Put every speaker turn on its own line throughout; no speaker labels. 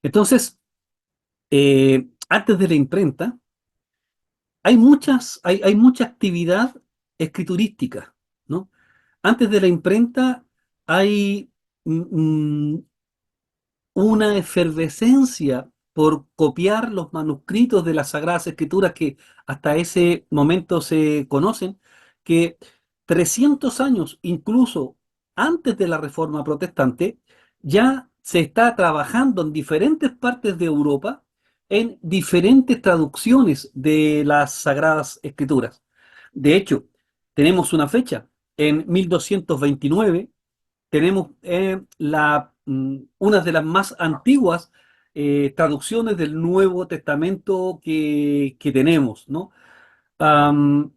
Entonces, antes de la imprenta, hay mucha actividad escriturística, ¿no? Antes de la imprenta hay una efervescencia por copiar los manuscritos de las Sagradas Escrituras que hasta ese momento se conocen, que 300 años, incluso antes de la Reforma Protestante, ya se está trabajando en diferentes partes de Europa en diferentes traducciones de las Sagradas Escrituras. De hecho, tenemos una fecha, en 1229 tenemos una de las más antiguas traducciones del Nuevo Testamento que tenemos, ¿no? Am,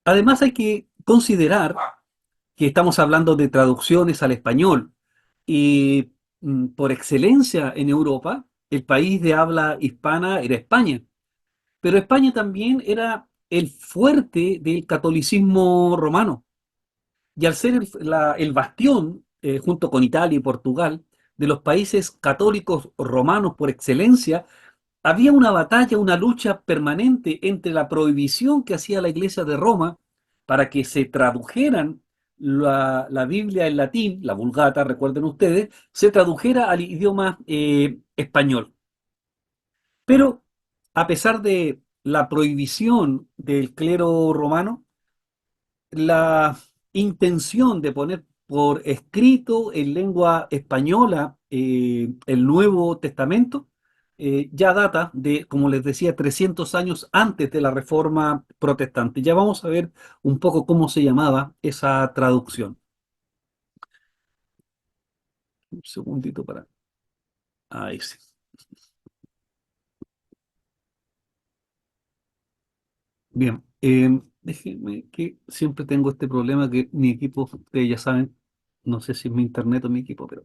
Además hay que considerar que estamos hablando de traducciones al español y por excelencia en Europa, el país de habla hispana era España, pero España también era el fuerte del catolicismo romano. Y al ser el bastión, junto con Italia y Portugal, de los países católicos romanos por excelencia, había una batalla, una lucha permanente entre la prohibición que hacía la Iglesia de Roma para que se tradujeran la Biblia en latín, la Vulgata, recuerden ustedes, se tradujera al idioma español. Pero a pesar de la prohibición del clero romano, la intención de poner por escrito en lengua española el Nuevo Testamento ya data de, como les decía, 300 años antes de la Reforma Protestante. Ya vamos a ver un poco cómo se llamaba esa traducción. Un segundito para... Ahí sí. Bien, déjenme que siempre tengo este problema que mi equipo, ustedes ya saben, no sé si es mi internet o mi equipo, pero...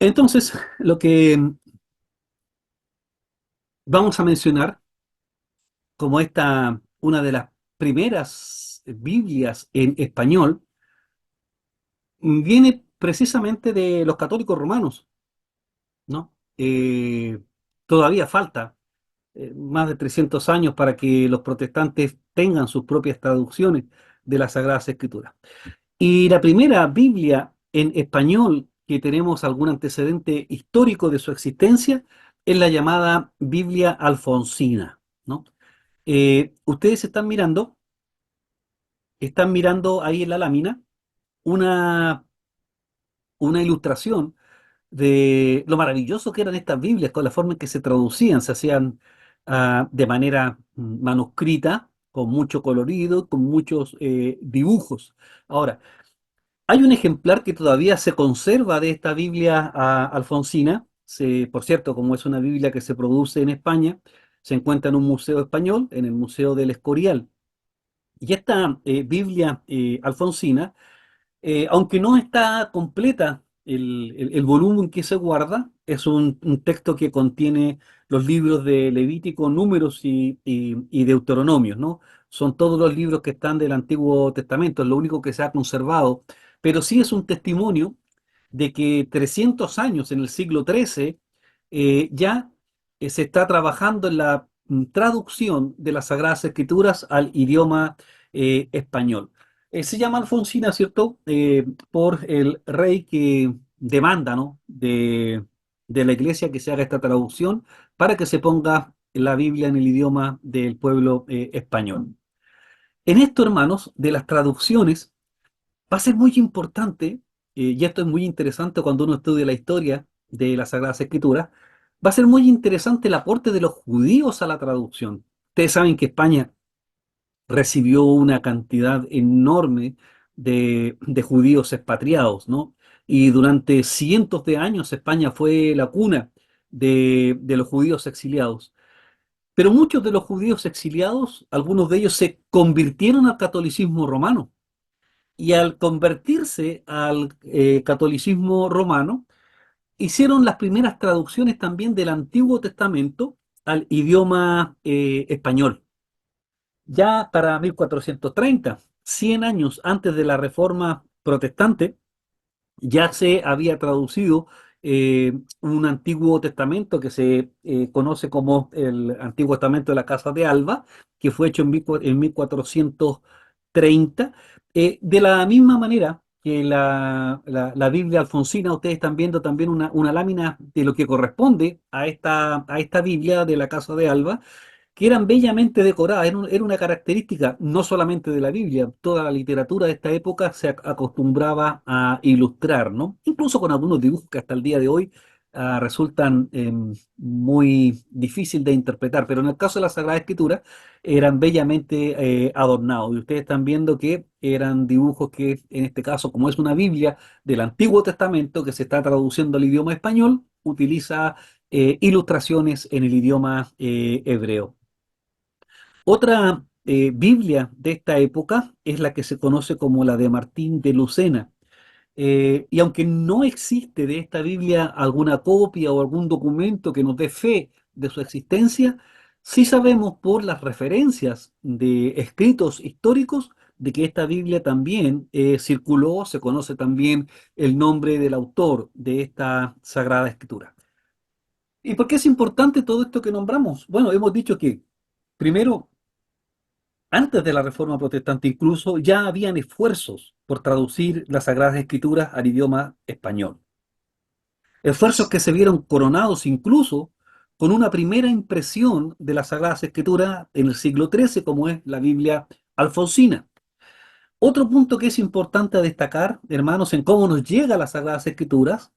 Entonces, lo que vamos a mencionar como esta, una de las primeras Biblias en español, viene precisamente de los católicos romanos, ¿no? Todavía falta más de 300 años para que los protestantes tengan sus propias traducciones de las Sagradas Escrituras. Y la primera Biblia en español que tenemos algún antecedente histórico de su existencia es la llamada Biblia alfonsina, ¿no? Ustedes están mirando ahí en la lámina una, una ilustración de lo maravilloso que eran estas Biblias, con la forma en que se traducían, se hacían de manera manuscrita, con mucho colorido, con muchos dibujos. Ahora, hay un ejemplar que todavía se conserva de esta Biblia alfonsina, por cierto, como es una Biblia que se produce en España, se encuentra en un museo español, en el Museo del Escorial. Y esta Biblia alfonsina, aunque no está completa el volumen que se guarda, es un texto que contiene los libros de Levítico, Números y Deuteronomios, ¿no? Son todos los libros que están del Antiguo Testamento, es lo único que se ha conservado, pero sí es un testimonio de que 300 años en el siglo XIII ya se está trabajando en la traducción de las Sagradas Escrituras al idioma español. Se llama Alfonsina, ¿cierto? Por el rey que demanda, ¿no? De la iglesia que se haga esta traducción para que se ponga la Biblia en el idioma del pueblo español. En esto, hermanos, de las traducciones, va a ser muy importante, y esto es muy interesante cuando uno estudia la historia de las Sagradas Escrituras, va a ser muy interesante el aporte de los judíos a la traducción. Ustedes saben que España recibió una cantidad enorme de judíos expatriados, ¿no? Y durante cientos de años España fue la cuna de los judíos exiliados. Pero muchos de los judíos exiliados, algunos de ellos se convirtieron al catolicismo romano. Y al convertirse al catolicismo romano, hicieron las primeras traducciones también del Antiguo Testamento al idioma español. Ya para 1430, 100 años antes de la Reforma Protestante, ya se había traducido un Antiguo Testamento que se conoce como el Antiguo Testamento de la Casa de Alba, que fue hecho en 1430. De la misma manera que la Biblia alfonsina, ustedes están viendo también una lámina de lo que corresponde a esta Biblia de la Casa de Alba, que eran bellamente decoradas. Era una característica no solamente de la Biblia, toda la literatura de esta época se acostumbraba a ilustrar, ¿no? Incluso con algunos dibujos que hasta el día de hoy resultan muy difícil de interpretar, pero en el caso de la Sagrada Escritura eran bellamente adornados. Y ustedes están viendo que eran dibujos que, en este caso, como es una Biblia del Antiguo Testamento que se está traduciendo al idioma español, utiliza ilustraciones en el idioma hebreo. Otra Biblia de esta época es la que se conoce como la de Martín de Lucena. Y aunque no existe de esta Biblia alguna copia o algún documento que nos dé fe de su existencia, sí sabemos por las referencias de escritos históricos de que esta Biblia también circuló, se conoce también el nombre del autor de esta Sagrada Escritura. ¿Y por qué es importante todo esto que nombramos? Bueno, hemos dicho que primero, antes de la Reforma Protestante incluso, ya habían esfuerzos por traducir las Sagradas Escrituras al idioma español. Esfuerzos que se vieron coronados incluso con una primera impresión de las Sagradas Escrituras en el siglo XIII, como es la Biblia alfonsina. Otro punto que es importante a destacar, hermanos, en cómo nos llega las Sagradas Escrituras,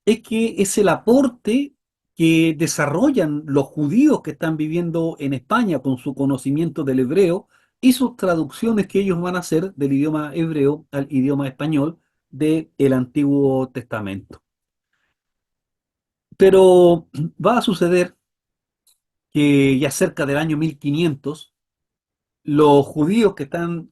es que es el aporte que desarrollan los judíos que están viviendo en España con su conocimiento del hebreo y sus traducciones que ellos van a hacer del idioma hebreo al idioma español del Antiguo Testamento. Pero va a suceder que ya cerca del año 1500, los judíos que están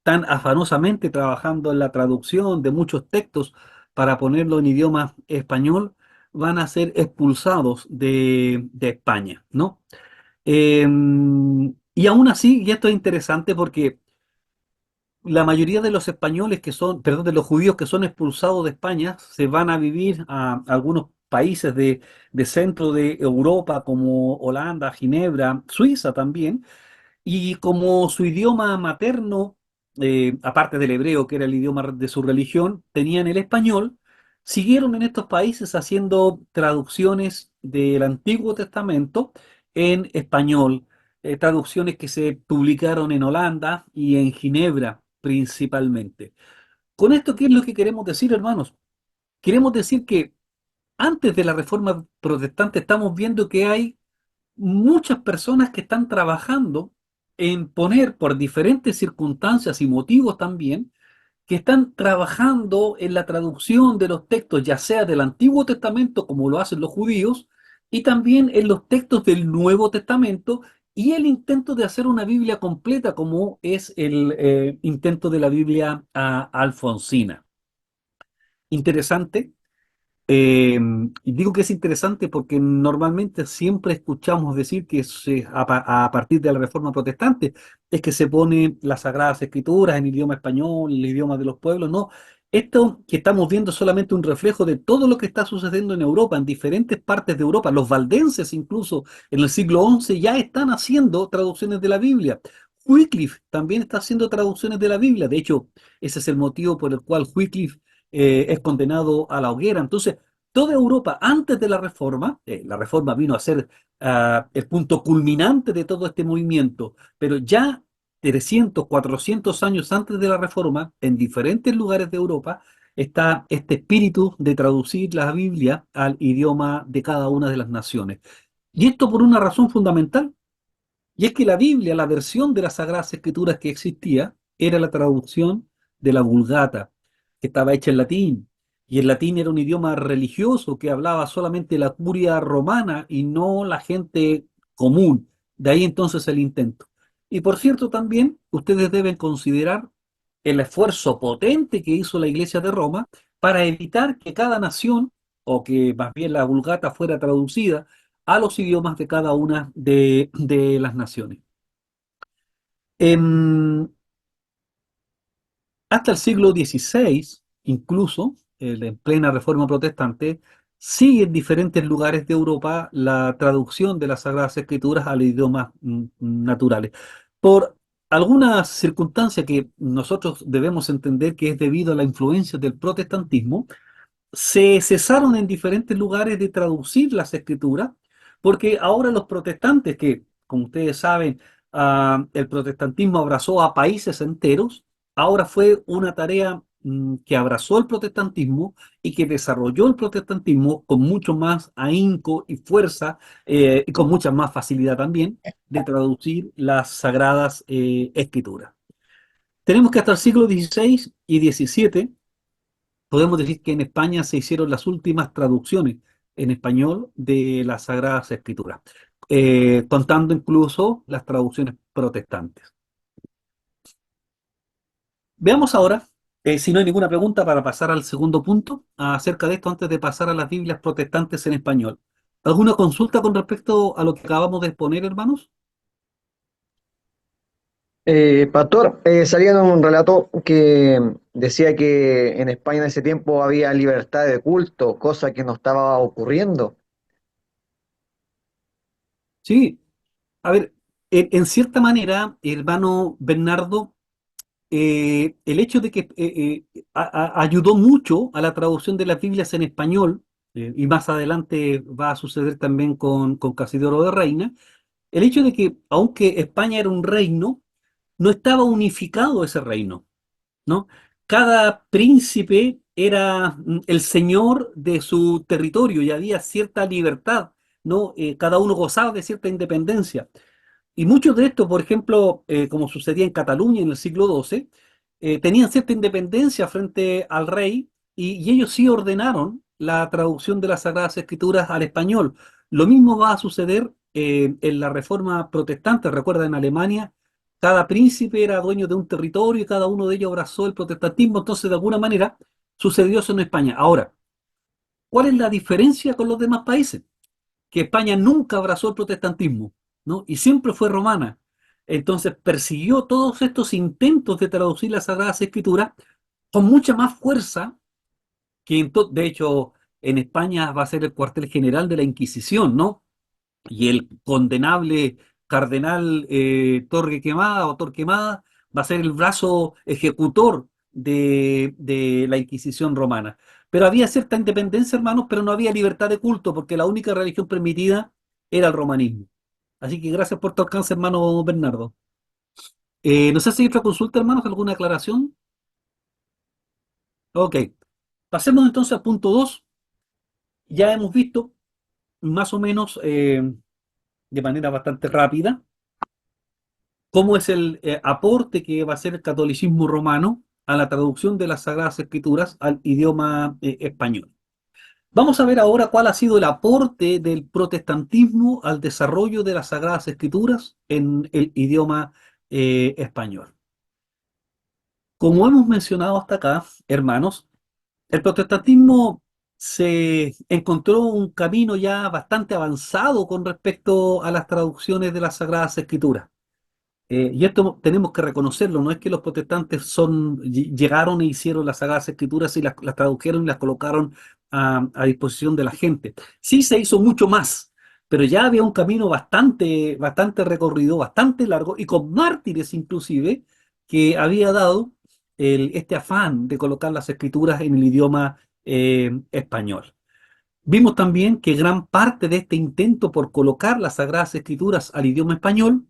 tan afanosamente trabajando en la traducción de muchos textos para ponerlo en idioma español, van a ser expulsados de España, ¿no? Eh, y aún así, y esto es interesante porque la mayoría de los españoles que son, perdón, de los judíos que son expulsados de España se van a vivir a algunos países de centro de Europa como Holanda, Ginebra, Suiza también, y como su idioma materno, aparte del hebreo, que era el idioma de su religión, tenían el español, siguieron en estos países haciendo traducciones del Antiguo Testamento en español, traducciones que se publicaron en Holanda y en Ginebra principalmente. Con esto, ¿qué es lo que queremos decir, hermanos? Queremos decir que antes de la Reforma Protestante estamos viendo que hay muchas personas que están trabajando en poner por diferentes circunstancias y motivos también, que están trabajando en la traducción de los textos, ya sea del Antiguo Testamento, como lo hacen los judíos, y también en los textos del Nuevo Testamento, y el intento de hacer una Biblia completa, como es el intento de la Biblia alfonsina. Interesante. Y digo que es interesante porque normalmente siempre escuchamos decir que a partir de la Reforma Protestante es que se ponen las Sagradas Escrituras en idioma español, el idioma de los pueblos. No, esto que estamos viendo es solamente un reflejo de todo lo que está sucediendo en Europa, en diferentes partes de Europa. Los valdenses incluso en el siglo XI ya están haciendo traducciones de la Biblia. Wycliffe también está haciendo traducciones de la Biblia. De hecho, ese es el motivo por el cual Wycliffe es condenado a la hoguera. Entonces, toda Europa antes de la reforma vino a ser el punto culminante de todo este movimiento, pero ya 300, 400 años antes de la reforma, en diferentes lugares de Europa, está este espíritu de traducir la Biblia al idioma de cada una de las naciones. Y esto por una razón fundamental, y es que la Biblia, la versión de las Sagradas Escrituras que existía, era la traducción de la Vulgata, que estaba hecha en latín. Y el latín era un idioma religioso que hablaba solamente la curia romana y no la gente común. De ahí entonces el intento. Y por cierto, también ustedes deben considerar el esfuerzo potente que hizo la Iglesia de Roma para evitar que cada nación, o que más bien la Vulgata fuera traducida a los idiomas de cada una de las naciones. En- Hasta el siglo XVI, incluso, en plena Reforma Protestante, sigue en diferentes lugares de Europa la traducción de las Sagradas Escrituras a los idiomas naturales. Por algunas circunstancias que nosotros debemos entender que es debido a la influencia del protestantismo, se cesaron en diferentes lugares de traducir las escrituras, porque ahora los protestantes, que como ustedes saben, el protestantismo abrazó a países enteros, ahora fue una tarea que abrazó el protestantismo y que desarrolló el protestantismo con mucho más ahínco y fuerza, y con mucha más facilidad también, de traducir las sagradas escrituras. Tenemos que hasta el siglo XVI y XVII podemos decir que en España se hicieron las últimas traducciones en español de las Sagradas Escrituras, contando incluso las traducciones protestantes. Veamos ahora, si no hay ninguna pregunta, para pasar al segundo punto acerca de esto antes de pasar a las Biblias protestantes en español. ¿Alguna consulta con respecto a lo que acabamos de exponer, hermanos?
Pastor, salía en un relato que decía que en España en ese tiempo había libertad de culto, cosa que no estaba ocurriendo.
Sí, a ver, en cierta manera, hermano Bernardo, el hecho de que ayudó mucho a la traducción de las Biblias en español, y más adelante va a suceder también con Casidoro de Reina, el hecho de que, aunque España era un reino, no estaba unificado ese reino, ¿no? Cada príncipe era el señor de su territorio y había cierta libertad, ¿no? Cada uno gozaba de cierta independencia. Y muchos de estos, por ejemplo, como sucedía en Cataluña en el siglo XII, tenían cierta independencia frente al rey y ellos sí ordenaron la traducción de las Sagradas Escrituras al español. Lo mismo va a suceder en la Reforma Protestante. Recuerda, en Alemania, cada príncipe era dueño de un territorio y cada uno de ellos abrazó el protestantismo. Entonces, de alguna manera, sucedió eso en España. Ahora, ¿cuál es la diferencia con los demás países? Que España nunca abrazó el protestantismo, ¿no? Y siempre fue romana. Entonces persiguió todos estos intentos de traducir las Sagradas Escrituras con mucha más fuerza que de hecho en España va a ser el cuartel general de la Inquisición, ¿no? Y el condenable cardenal Torquemada o Torquemada va a ser el brazo ejecutor de la Inquisición romana. Pero había cierta independencia, hermanos, pero no había libertad de culto, porque la única religión permitida era el romanismo. Así que gracias por tu alcance, hermano Bernardo. No sé si hay otra consulta, hermanos, alguna aclaración. Ok, pasemos entonces al punto 2. Ya hemos visto más o menos de manera bastante rápida cómo es el aporte que va a hacer el catolicismo romano a la traducción de las Sagradas Escrituras al idioma español. Vamos a ver ahora cuál ha sido el aporte del protestantismo al desarrollo de las Sagradas Escrituras en el idioma español. Como hemos mencionado hasta acá, hermanos, el protestantismo se encontró un camino ya bastante avanzado con respecto a las traducciones de las Sagradas Escrituras. Y esto tenemos que reconocerlo, no es que los protestantes llegaron e hicieron las Sagradas Escrituras y las tradujeron y las colocaron a disposición de la gente. Sí se hizo mucho más, pero ya había un camino bastante recorrido, bastante largo, y con mártires inclusive, que había dado este afán de colocar las escrituras en el idioma español. Vimos también que gran parte de este intento por colocar las Sagradas Escrituras al idioma español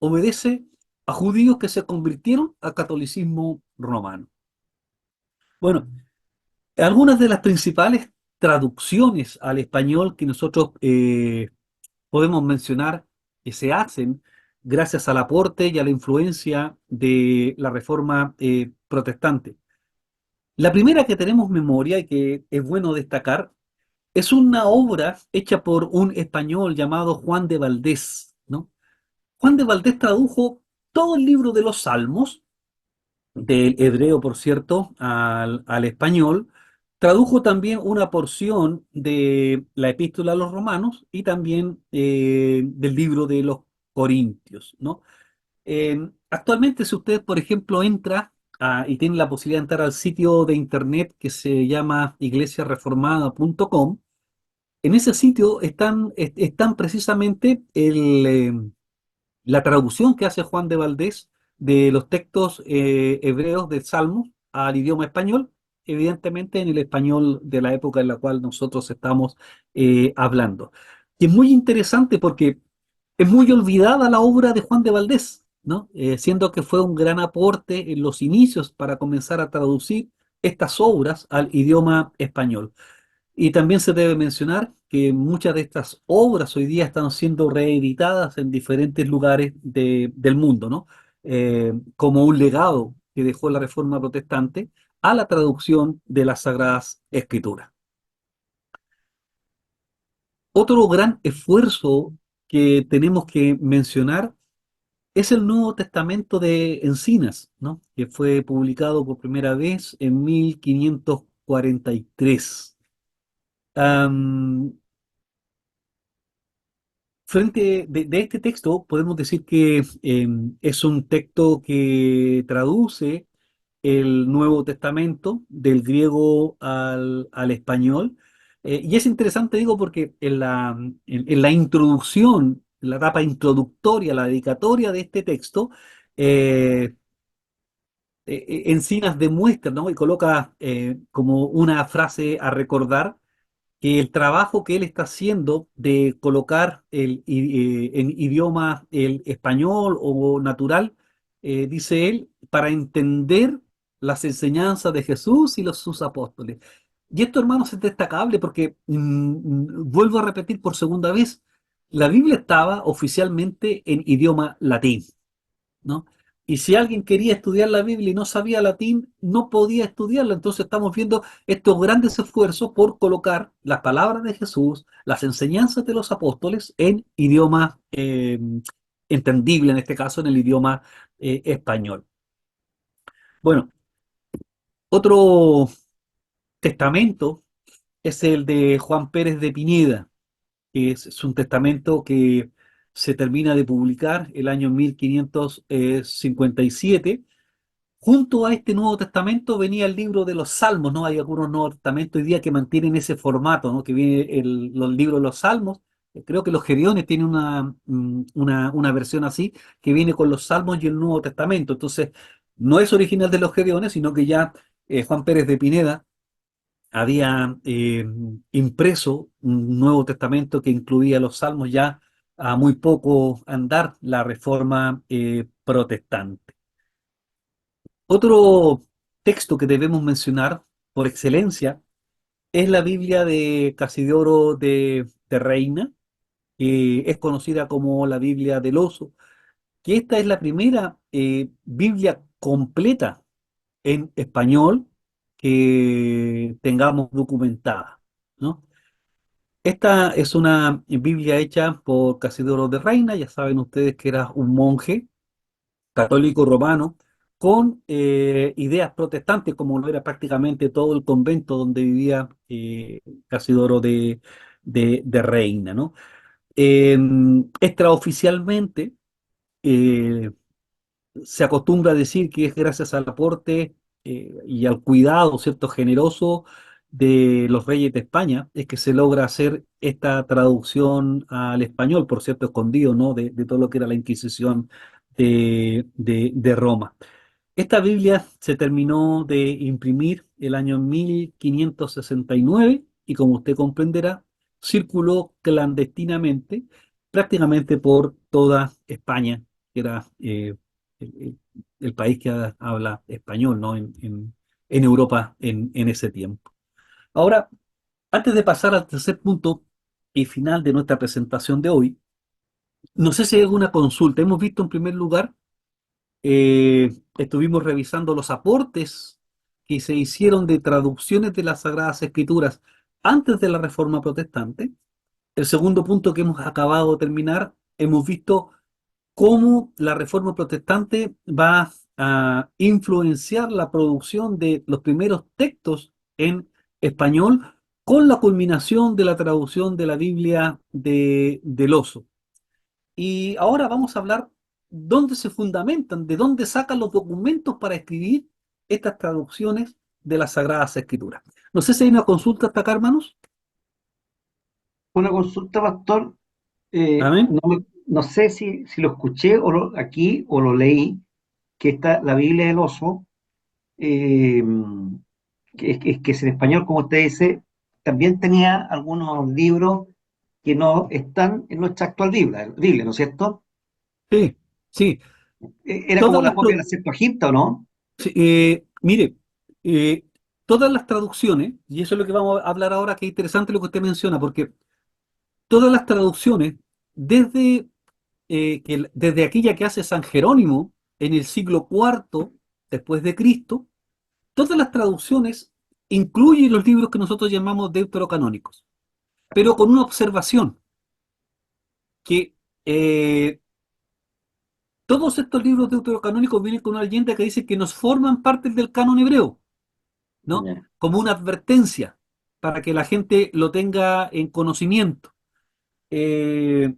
obedece a judíos que se convirtieron al catolicismo romano. Bueno, algunas de las principales traducciones al español que nosotros podemos mencionar que se hacen gracias al aporte y a la influencia de la reforma protestante. La primera que tenemos memoria y que es bueno destacar es una obra hecha por un español llamado Juan de Valdés, ¿no? Juan de Valdés tradujo todo el libro de los Salmos del hebreo, por cierto, al español. Tradujo también una porción de la epístola a los romanos y también del libro de los Corintios, ¿no? Actualmente, si usted, por ejemplo, entra y tiene la posibilidad de entrar al sitio de internet que se llama iglesiareformada.com, en ese sitio están precisamente la traducción que hace Juan de Valdés de los textos hebreos del Salmo al idioma español, evidentemente en el español de la época en la cual nosotros estamos hablando. Y es muy interesante porque es muy olvidada la obra de Juan de Valdés, ¿no? Siendo que fue un gran aporte en los inicios para comenzar a traducir estas obras al idioma español. Y también se debe mencionar que muchas de estas obras hoy día están siendo reeditadas en diferentes lugares del mundo, ¿no? Como un legado que dejó la Reforma Protestante a la traducción de las Sagradas Escrituras. Otro gran esfuerzo que tenemos que mencionar es el Nuevo Testamento de Encinas, ¿no? Que fue publicado por primera vez en 1543. Am, Frente de este texto, podemos decir que es un texto que traduce el Nuevo Testamento del griego al español. Y es interesante, digo, porque en la introducción, en la etapa introductoria, la dedicatoria de este texto, eh, Encinas demuestra, ¿no? Y coloca como una frase a recordar que el trabajo que él está haciendo de colocar en idioma el español o natural, dice él, para entender las enseñanzas de Jesús y sus apóstoles. Y esto, hermanos, es destacable porque, vuelvo a repetir por segunda vez, la Biblia estaba oficialmente en idioma latín, ¿no? Y si alguien quería estudiar la Biblia y no sabía latín, no podía estudiarla. Entonces estamos viendo estos grandes esfuerzos por colocar las palabras de Jesús, las enseñanzas de los apóstoles en idioma entendible, en este caso en el idioma español. Bueno, otro testamento es el de Juan Pérez de Pineda, que es un testamento que se termina de publicar el año 1557. Junto a este Nuevo Testamento venía el libro de los Salmos, ¿no? Hay algunos Nuevos Testamentos hoy día que mantienen ese formato, ¿no? Que viene los libros de los Salmos. Creo que los Gedeones tienen una versión así, que viene con los Salmos y el Nuevo Testamento. Entonces, no es original de los Gedeones, sino que ya Juan Pérez de Pineda había impreso un Nuevo Testamento que incluía los Salmos ya a muy poco andar la reforma protestante. Otro texto que debemos mencionar por excelencia es la Biblia de Casidoro de Reina, que es conocida como la Biblia del Oso, que esta es la primera Biblia completa en español que tengamos documentada, ¿no? Esta es una Biblia hecha por Casidoro de Reina, ya saben ustedes que era un monje católico romano con ideas protestantes, como lo era prácticamente todo el convento donde vivía Casidoro de Reina, ¿no? Extraoficialmente, eh, se acostumbra a decir que es gracias al aporte y al cuidado, ¿cierto?, generoso de los reyes de España, es que se logra hacer esta traducción al español, por cierto, escondido, ¿no?, de todo lo que era la Inquisición de Roma. Esta Biblia se terminó de imprimir el año 1569 y como usted comprenderá, circuló clandestinamente prácticamente por toda España, que era el país que habla español, ¿no? En Europa en ese tiempo. Ahora, antes de pasar al tercer punto y final de nuestra presentación de hoy, no sé si hay alguna consulta. Hemos visto en primer lugar estuvimos revisando los aportes que se hicieron de traducciones de las Sagradas Escrituras antes de la Reforma Protestante. El segundo punto que hemos acabado de terminar, hemos visto cómo la Reforma Protestante va a influenciar la producción de los primeros textos en español con la culminación de la traducción de la Biblia del Oso. Y ahora vamos a hablar dónde se fundamentan, de dónde sacan los documentos para escribir estas traducciones de las Sagradas Escrituras. No sé si hay una consulta hasta acá, hermanos.
Una consulta, pastor.
Amén.
No sé si lo escuché aquí o lo leí, que está la Biblia del oso, eh, que es en español, como usted dice, también tenía algunos libros que no están en nuestra actual Biblia, ¿no es cierto?
Sí, sí.
Era como
Todas
la
las,
copia de la Septuaginta, ¿o no?
sí, mire, eh, todas las traducciones, y eso es lo que vamos a hablar ahora, que es interesante lo que usted menciona, porque todas las traducciones, desde, desde aquella que hace San Jerónimo en el siglo cuarto después de Cristo, todas las traducciones incluyen los libros que nosotros llamamos deuterocanónicos, pero con una observación, que eh, todos estos libros deuterocanónicos vienen con una leyenda que dice que nos forman parte del canon hebreo, ¿no?
Ya.
Como una advertencia para que la gente lo tenga en conocimiento. Eh,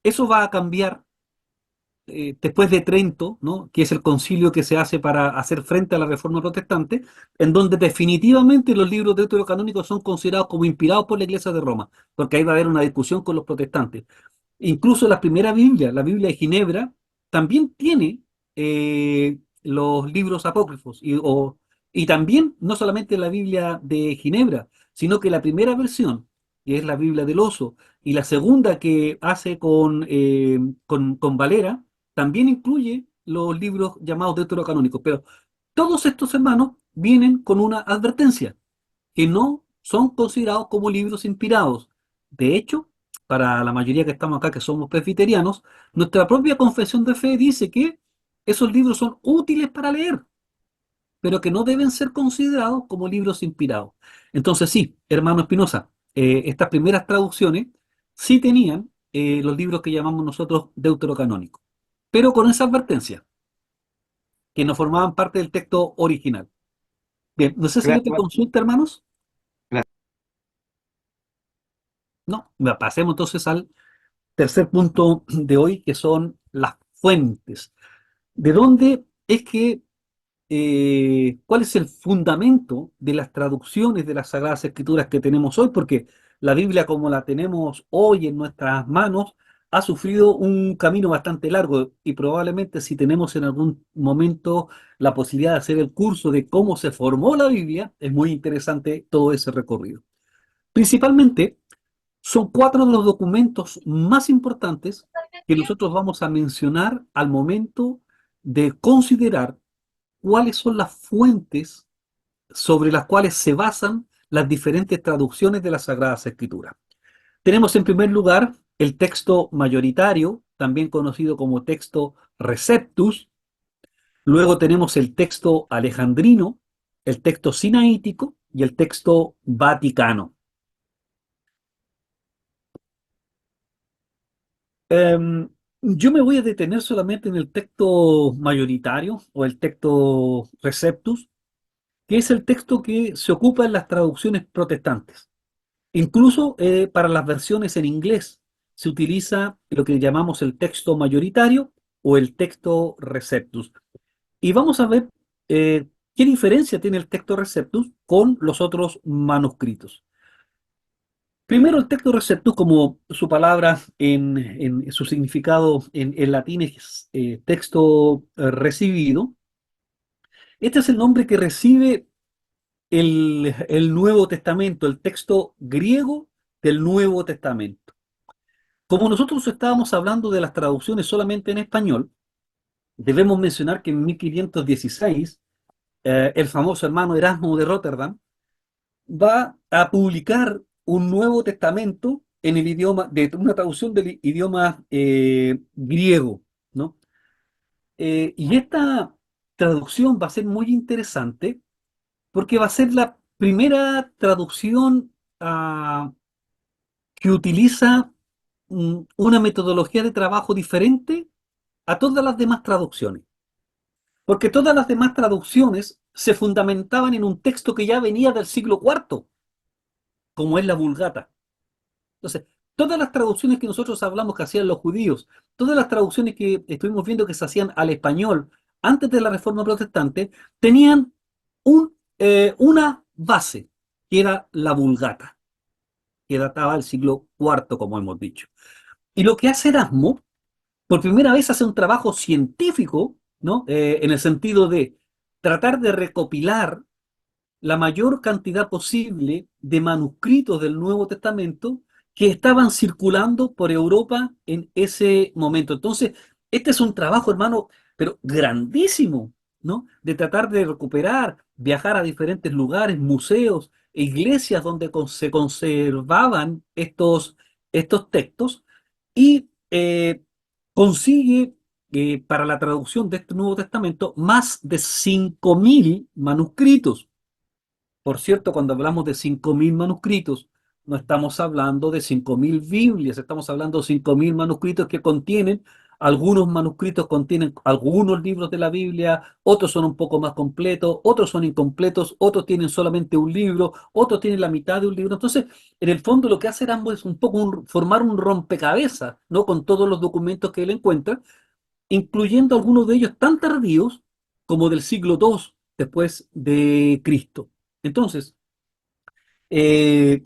Eso va a cambiar después de Trento, ¿no? Que es el concilio que se hace para hacer frente a la reforma protestante, en donde definitivamente los libros deuterocanónicos son considerados como inspirados por la Iglesia de Roma, porque ahí va a haber una discusión con los protestantes. Incluso la primera Biblia, la Biblia de Ginebra, también tiene los libros apócrifos. Y también, no solamente la Biblia de Ginebra, sino que la primera versión, que es la Biblia del oso, y la segunda que hace con Valera, también incluye los libros llamados deuterocanónicos. Pero todos estos hermanos vienen con una advertencia que no son considerados como libros inspirados. De hecho, para la mayoría que estamos acá, que somos presbiterianos, nuestra propia confesión de fe dice que esos libros son útiles para leer, pero que no deben ser considerados como libros inspirados. Entonces, sí, hermano Espinosa, estas primeras traducciones sí tenían los libros que llamamos nosotros deuterocanónicos, pero con esa advertencia, que no formaban parte del texto original. Bien, no sé si hay
Claro,
otra consulta, hermanos.
claro.
No, pasemos entonces al tercer punto de hoy, que son las fuentes. ¿De dónde es que, cuál es el fundamento de las traducciones de las Sagradas Escrituras que tenemos hoy? Porque la Biblia, como la tenemos hoy en nuestras manos, ha sufrido un camino bastante largo y probablemente si tenemos en algún momento la posibilidad de hacer el curso de cómo se formó la Biblia, es muy interesante todo ese recorrido. Principalmente, son cuatro de los documentos más importantes que nosotros vamos a mencionar al momento de considerar cuáles son las fuentes sobre las cuales se basan las diferentes traducciones de las Sagradas Escrituras. Tenemos en primer lugar el texto mayoritario, también conocido como texto Receptus. Luego tenemos el texto alejandrino, el texto sinaítico y el texto vaticano. Em, yo me voy a detener solamente en el texto mayoritario o el texto Receptus, que es el texto que se ocupa en las traducciones protestantes. Incluso para las versiones en inglés se utiliza lo que llamamos el texto mayoritario o el texto Receptus. Y vamos a ver qué diferencia tiene el texto Receptus con los otros manuscritos. Primero, el texto receptus, como su palabra en su significado en latín es texto recibido. Este es el nombre que recibe el Nuevo Testamento, el texto griego del Nuevo Testamento. Como nosotros estábamos hablando de las traducciones solamente en español, debemos mencionar que en 1516 el famoso hermano Erasmo de Rotterdam va a publicar un Nuevo Testamento en el idioma, de una traducción del idioma griego, ¿no? Y esta traducción va a ser muy interesante porque va a ser la primera traducción que utiliza una metodología de trabajo diferente a todas las demás traducciones. Porque todas las demás traducciones se fundamentaban en un texto que ya venía del siglo IV, como es la Vulgata. Entonces, Todas las traducciones que nosotros hablamos que hacían los judíos, todas las traducciones que estuvimos viendo que se hacían al español antes de la Reforma Protestante, tenían una base, que era la Vulgata, que databa del siglo IV, como hemos dicho. Y lo que hace Erasmo, por primera vez hace un trabajo científico, ¿no? En el sentido de tratar de recopilar la mayor cantidad posible de manuscritos del Nuevo Testamento que estaban circulando por Europa en ese momento. Entonces, este es un trabajo, hermano, pero grandísimo, ¿no? De tratar de recuperar, viajar a diferentes lugares, museos e iglesias donde se conservaban estos textos y consigue para la traducción de este Nuevo Testamento más de 5.000 manuscritos. Por cierto, cuando hablamos de 5.000 manuscritos, no estamos hablando de 5.000 Biblias, estamos hablando de 5.000 manuscritos que contienen, algunos manuscritos contienen algunos libros de la Biblia, otros son un poco más completos, otros son incompletos, otros tienen solamente un libro, otros tienen la mitad de un libro. Entonces, en el fondo lo que hace Rambo es un poco formar un rompecabezas, ¿no? Con todos los documentos que él encuentra, incluyendo algunos de ellos tan tardíos como del siglo II después de Cristo. Entonces, eh,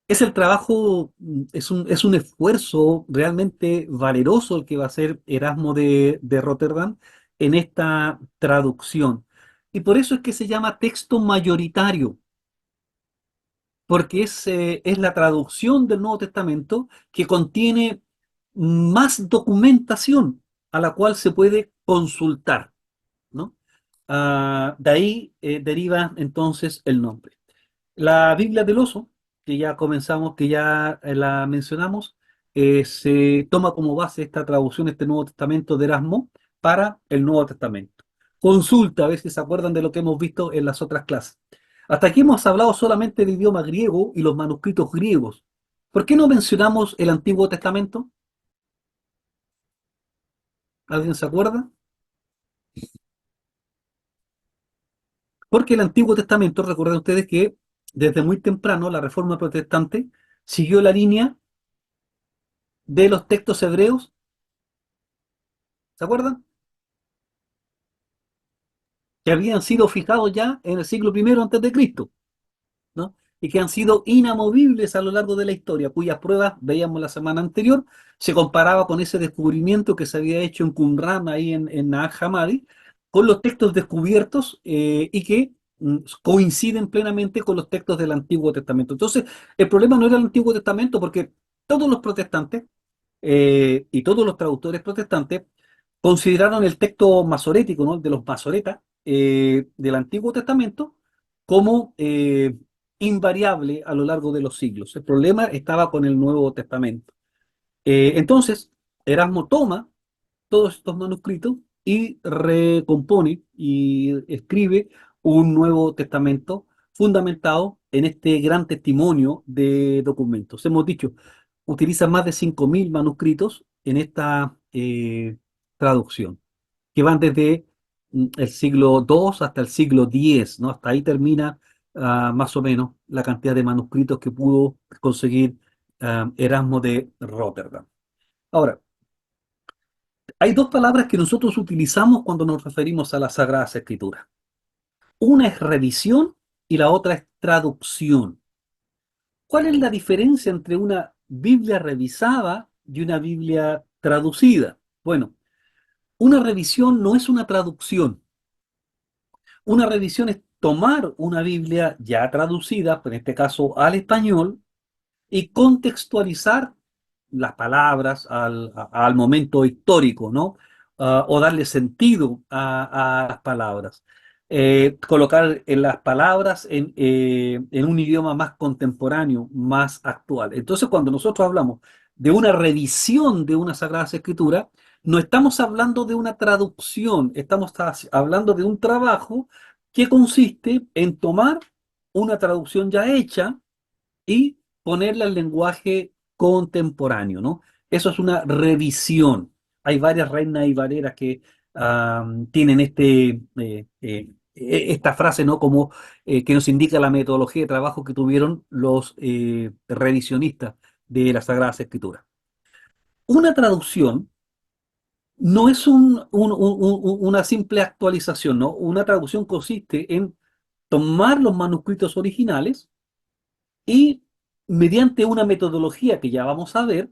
es el trabajo, es un esfuerzo realmente valeroso el que va a hacer Erasmo de Rotterdam en esta traducción. Y por eso es que se llama texto mayoritario, porque es la traducción del Nuevo Testamento que contiene más documentación a la cual se puede consultar, ¿no? De ahí deriva entonces el nombre. La Biblia del Oso, que ya comenzamos, que ya la mencionamos, se toma como base esta traducción, este Nuevo Testamento de Erasmo para el Nuevo Testamento. Consulta a ver si se acuerdan de lo que hemos visto en las otras clases. Hasta aquí hemos hablado solamente del idioma griego y los manuscritos griegos. ¿Por qué no mencionamos el Antiguo Testamento? ¿Alguien se acuerda? Porque el Antiguo Testamento, recuerden ustedes que desde muy temprano la Reforma Protestante siguió la línea de los textos hebreos, ¿se acuerdan? Que habían sido fijados ya en el siglo primero antes de Cristo, ¿no? Y que han sido inamovibles a lo largo de la historia, cuyas pruebas veíamos la semana anterior, se comparaba con ese descubrimiento que se había hecho en Qumran, ahí en Nag Hammadi, con los textos descubiertos y que coinciden plenamente con los textos del Antiguo Testamento. Entonces, el problema no era el Antiguo Testamento, porque todos los protestantes y todos los traductores protestantes consideraron el texto masorético, ¿no? De los masoretas del Antiguo Testamento como invariable a lo largo de los siglos. El problema estaba con el Nuevo Testamento. Entonces, Erasmo toma todos estos manuscritos y recompone y escribe un Nuevo Testamento fundamentado en este gran testimonio de documentos. Hemos dicho, utiliza más de 5.000 manuscritos en esta traducción, que van desde el siglo II hasta el siglo X, ¿no? Hasta ahí termina más o menos la cantidad de manuscritos que pudo conseguir Erasmo de Rotterdam. Ahora, hay dos palabras que nosotros utilizamos cuando nos referimos a las Sagradas Escrituras. Una es revisión y la otra es traducción. ¿Cuál es la diferencia entre una Biblia revisada y una Biblia traducida? Bueno, una revisión no es una traducción. Una revisión es tomar una Biblia ya traducida, en este caso al español, y contextualizar las palabras al momento histórico, ¿no? O darle sentido a las palabras. Colocar en las palabras en un idioma más contemporáneo, más actual. Entonces, cuando nosotros hablamos de una revisión de una Sagrada Escritura, no estamos hablando de una traducción, estamos hablando de un trabajo que consiste en tomar una traducción ya hecha y ponerla al lenguaje contemporáneo, ¿no? Eso es una revisión. Hay varias reinas y valeras que tienen esta frase, ¿no? Como que nos indica la metodología de trabajo que tuvieron los revisionistas de las Sagradas Escrituras. Una traducción no es una simple actualización, ¿no? Una traducción consiste en tomar los manuscritos originales y, mediante una metodología que ya vamos a ver,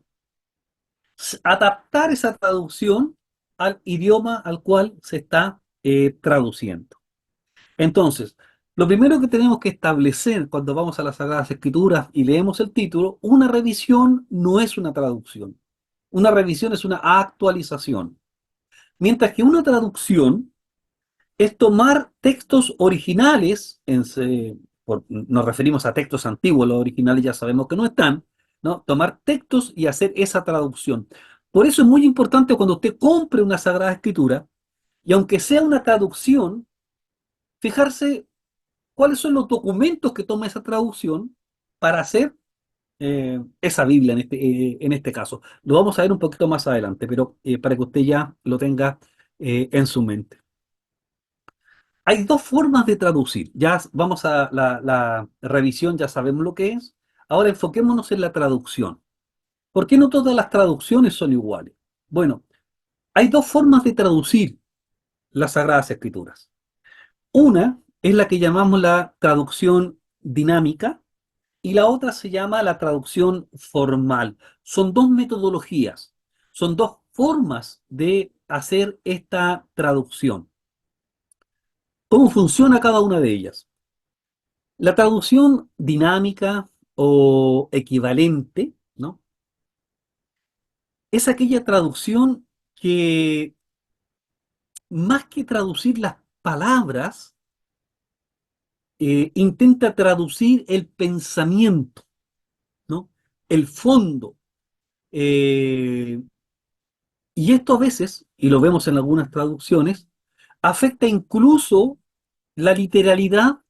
adaptar esa traducción al idioma al cual se está traduciendo. Entonces, lo primero que tenemos que establecer cuando vamos a las Sagradas Escrituras y leemos el título, una revisión no es una traducción. Una revisión es una actualización. Mientras que una traducción es tomar textos originales, nos referimos a textos antiguos, los originales ya sabemos que no están, ¿no? Tomar textos y hacer esa traducción. Por eso es muy importante cuando usted compre una Sagrada Escritura, y aunque sea una traducción, fijarse cuáles son los documentos que toma esa traducción para hacer esa Biblia en este caso. Lo vamos a ver un poquito más adelante, pero para que usted ya lo tenga en su mente. Hay dos formas de traducir. Ya vamos a la revisión, ya sabemos lo que es. Ahora enfoquémonos en la traducción. ¿Por qué no todas las traducciones son iguales? Bueno, hay dos formas de traducir las Sagradas Escrituras. Una es la que llamamos la traducción dinámica y la otra se llama la traducción formal. Son dos metodologías, son dos formas de hacer esta traducción. ¿Cómo funciona cada una de ellas? La traducción dinámica o equivalente, ¿no? Es aquella traducción que, más que traducir las palabras, intenta traducir el pensamiento, ¿no? El fondo. Eh, y esto a veces, y lo vemos en algunas traducciones, afecta incluso la literalidad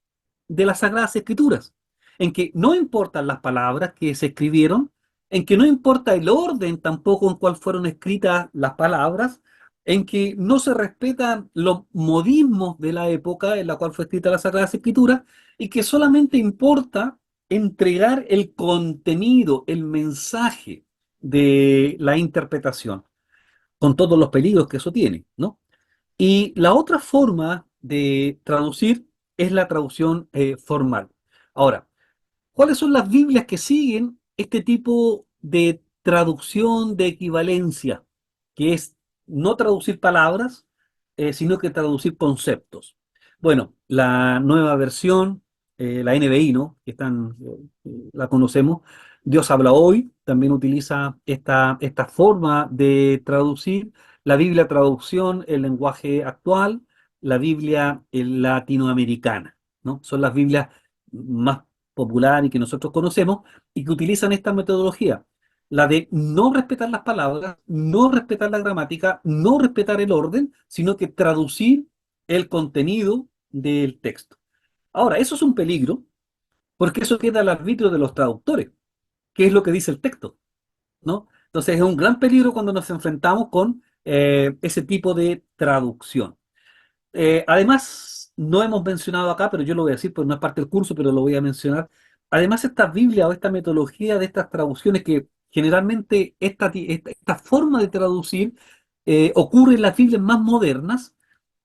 de las Sagradas Escrituras, en que no importan las palabras que se escribieron, en que no importa el orden tampoco en cual fueron escritas las palabras, en que no se respetan los modismos de la época en la cual fue escrita la Sagrada Escritura, y que solamente importa entregar el contenido, el mensaje de la interpretación, con todos los peligros que eso tiene, ¿no? Y la otra forma de traducir es la traducción formal. Ahora, ¿cuáles son las Biblias que siguen este tipo de traducción de equivalencia? Que es no traducir palabras, sino que traducir conceptos. Bueno, la nueva versión, la NBI, ¿no? La conocemos. Dios habla hoy, también utiliza esta forma de traducir. La Biblia traducción, el lenguaje actual, la Biblia latinoamericana, ¿no? Son las Biblias más popular y que nosotros conocemos, y que utilizan esta metodología, la de no respetar las palabras, no respetar la gramática, no respetar el orden, sino que traducir el contenido del texto. Ahora, eso es un peligro, porque eso queda al arbitrio de los traductores, que es lo que dice el texto, ¿no? Entonces es un gran peligro cuando nos enfrentamos con ese tipo de traducción. Además, no hemos mencionado acá, pero yo lo voy a decir, pues no es parte del curso, pero lo voy a mencionar. Además, esta Biblia o esta metodología de estas traducciones, que generalmente esta forma de traducir ocurre en las Biblias más modernas,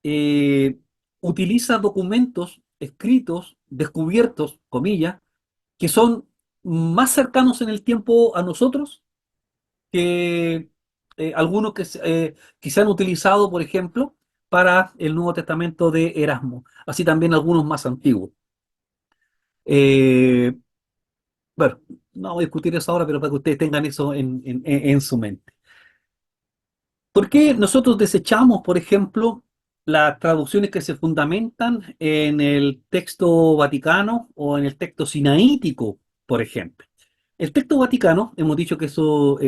eh, utiliza documentos escritos, descubiertos, comillas, que son más cercanos en el tiempo a nosotros que algunos que se han utilizado, por ejemplo, para el Nuevo Testamento de Erasmo, así también algunos más antiguos. Eh, bueno, no voy a discutir eso ahora, pero para que ustedes tengan eso en su mente. ¿Por qué nosotros desechamos, por ejemplo, las traducciones que se fundamentan en el texto vaticano o en el texto sinaítico, por ejemplo? El texto vaticano, hemos dicho que eso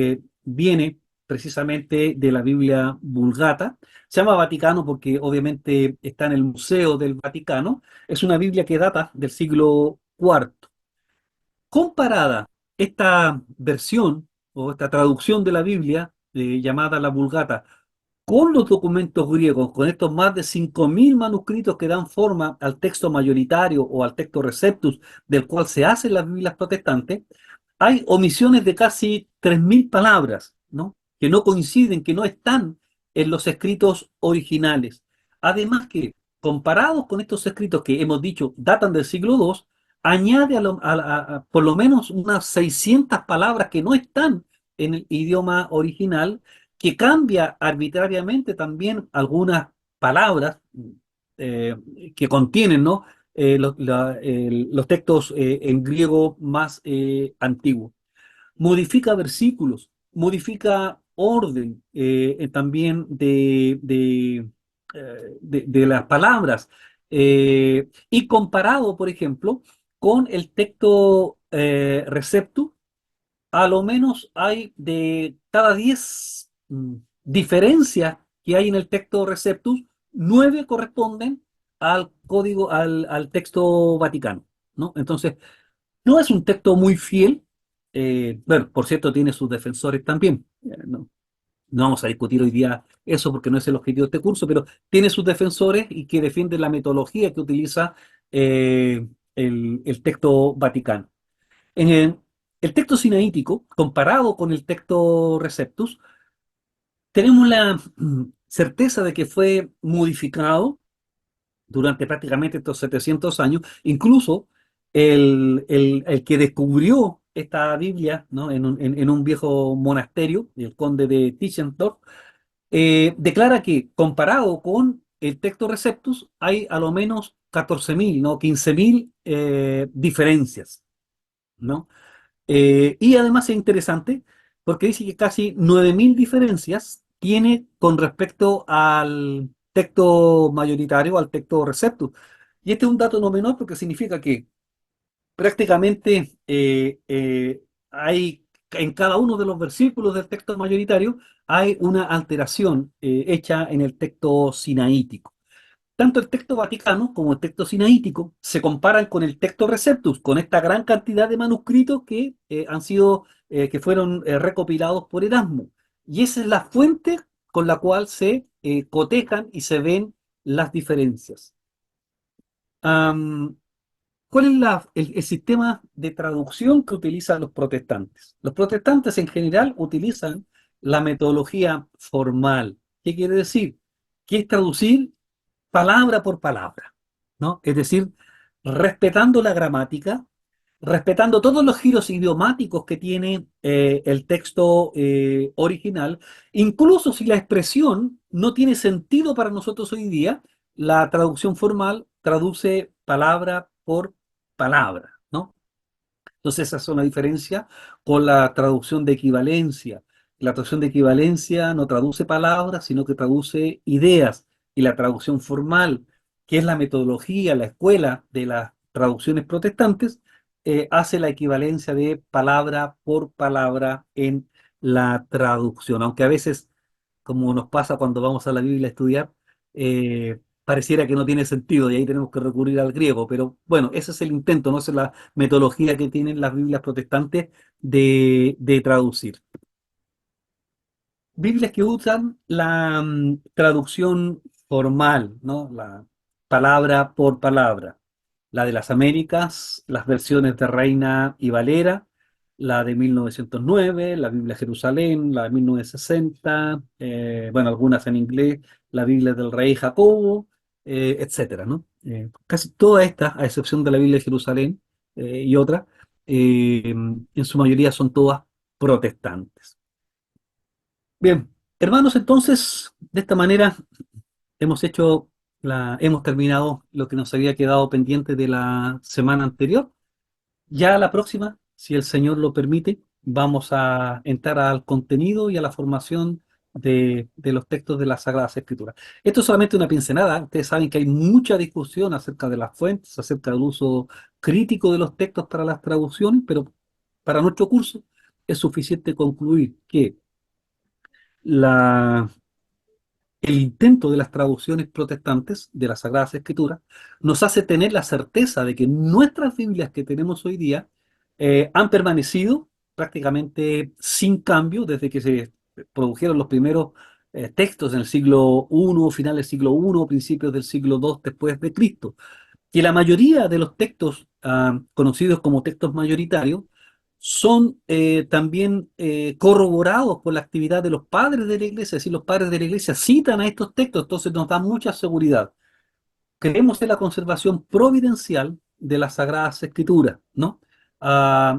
viene precisamente de la Biblia Vulgata. Se llama Vaticano porque obviamente está en el Museo del Vaticano. Es una Biblia que data del siglo IV. Comparada esta versión o esta traducción de la Biblia llamada la Vulgata con los documentos griegos, con estos más de 5.000 manuscritos que dan forma al texto mayoritario o al texto receptus del cual se hacen las Biblias protestantes, hay omisiones de casi 3.000 palabras, ¿no? Que no coinciden, que no están en los escritos originales. Además que, comparados con estos escritos que hemos dicho datan del siglo II, añade por lo menos unas 600 palabras que no están en el idioma original, que cambia arbitrariamente también algunas palabras eh, que contienen, ¿no? Los textos en griego más antiguos. Modifica versículos, modifica orden también de las palabras. Y comparado, por ejemplo, con el texto Receptus, a lo menos hay de cada 10 diferencias que hay en el texto Receptus, 9 corresponden al código, al texto Vaticano, ¿no? Entonces, no es un texto muy fiel. Bueno, por cierto, tiene sus defensores también. No, no vamos a discutir hoy día eso porque no es el objetivo de este curso, pero tiene sus defensores y que defienden la metodología que utiliza el texto Vaticano. En el texto sinaítico, comparado con el texto Receptus, tenemos la certeza de que fue modificado durante prácticamente estos 700 años. Incluso el que descubrió esta Biblia, ¿no? En un viejo monasterio, el conde de Tischendorf, declara que comparado con el texto Receptus hay a lo menos 14.000, ¿no? 15.000 diferencias, ¿no? Y además es interesante porque dice que casi 9.000 diferencias tiene con respecto al texto mayoritario, al texto Receptus. Y este es un dato no menor porque significa que prácticamente hay en cada uno de los versículos del texto mayoritario hay una alteración hecha en el texto sinaítico. Tanto el texto vaticano como el texto sinaítico se comparan con el texto Receptus, con esta gran cantidad de manuscritos que que fueron recopilados por Erasmo. Y esa es la fuente con la cual se cotejan y se ven las diferencias. Am, ¿Cuál es el sistema de traducción que utilizan los protestantes? Los protestantes en general utilizan la metodología formal. ¿Qué quiere decir? Que es traducir palabra por palabra, ¿no? Es decir, respetando la gramática, respetando todos los giros idiomáticos que tiene el texto original, incluso si la expresión no tiene sentido para nosotros hoy día, la traducción formal traduce palabra por palabra, ¿no? Entonces, esa es una diferencia con la traducción de equivalencia. La traducción de equivalencia no traduce palabras, sino que traduce ideas. Y la traducción formal, que es la metodología, la escuela de las traducciones protestantes, hace la equivalencia de palabra por palabra en la traducción. Aunque a veces, como nos pasa cuando vamos a la Biblia a estudiar, pareciera que no tiene sentido y ahí tenemos que recurrir al griego. Pero bueno, ese es el intento, no esa es la metodología que tienen las Biblias protestantes de traducir. Biblias que usan la traducción formal, ¿no? La palabra por palabra. La de las Américas, las versiones de Reina y Valera, la de 1909, la Biblia Jerusalén, la de 1960, bueno, algunas en inglés, la Biblia del Rey Jacobo, etcétera, ¿no? Casi todas estas, a excepción de la Biblia de Jerusalén y otras, en su mayoría son todas protestantes. Bien, hermanos, entonces, de esta manera hemos terminado lo que nos había quedado pendiente de la semana anterior. Ya la próxima, si el Señor lo permite, vamos a entrar al contenido y a la formación de los textos de las Sagradas Escrituras. Esto es solamente una pincelada. Ustedes saben que hay mucha discusión acerca de las fuentes, acerca del uso crítico de los textos para las traducciones, pero para nuestro curso es suficiente concluir que la el intento de las traducciones protestantes de las Sagradas Escrituras nos hace tener la certeza de que nuestras Biblias que tenemos hoy día han permanecido prácticamente sin cambio desde que se produjeron los primeros textos en el siglo I, final del siglo I, principios del siglo II después de Cristo. Que la mayoría de los textos conocidos como textos mayoritarios son también corroborados por la actividad de los padres de la iglesia, es decir, los padres de la iglesia citan a estos textos, entonces nos da mucha seguridad. Creemos en la conservación providencial de las Sagradas Escrituras, ¿no?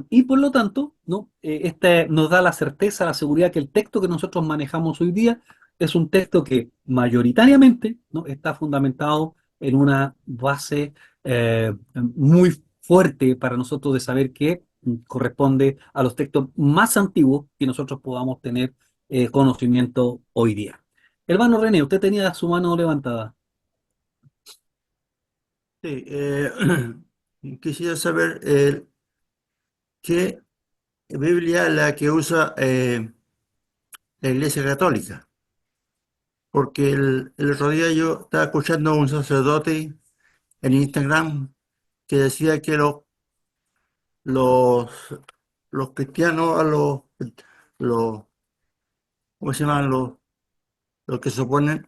Y por lo tanto, ¿no? Este nos da la certeza, la seguridad que el texto que nosotros manejamos hoy día es un texto que mayoritariamente, ¿no? Está fundamentado en una base muy fuerte para nosotros de saber que corresponde a los textos más antiguos que nosotros podamos tener conocimiento hoy día. Hermano René, usted tenía su mano levantada.
Sí, quisiera saber qué Biblia es la que usa la Iglesia Católica, porque el otro día yo estaba escuchando a un sacerdote en Instagram que decía que los, los cristianos, los, ¿cómo se llaman? Los que se oponen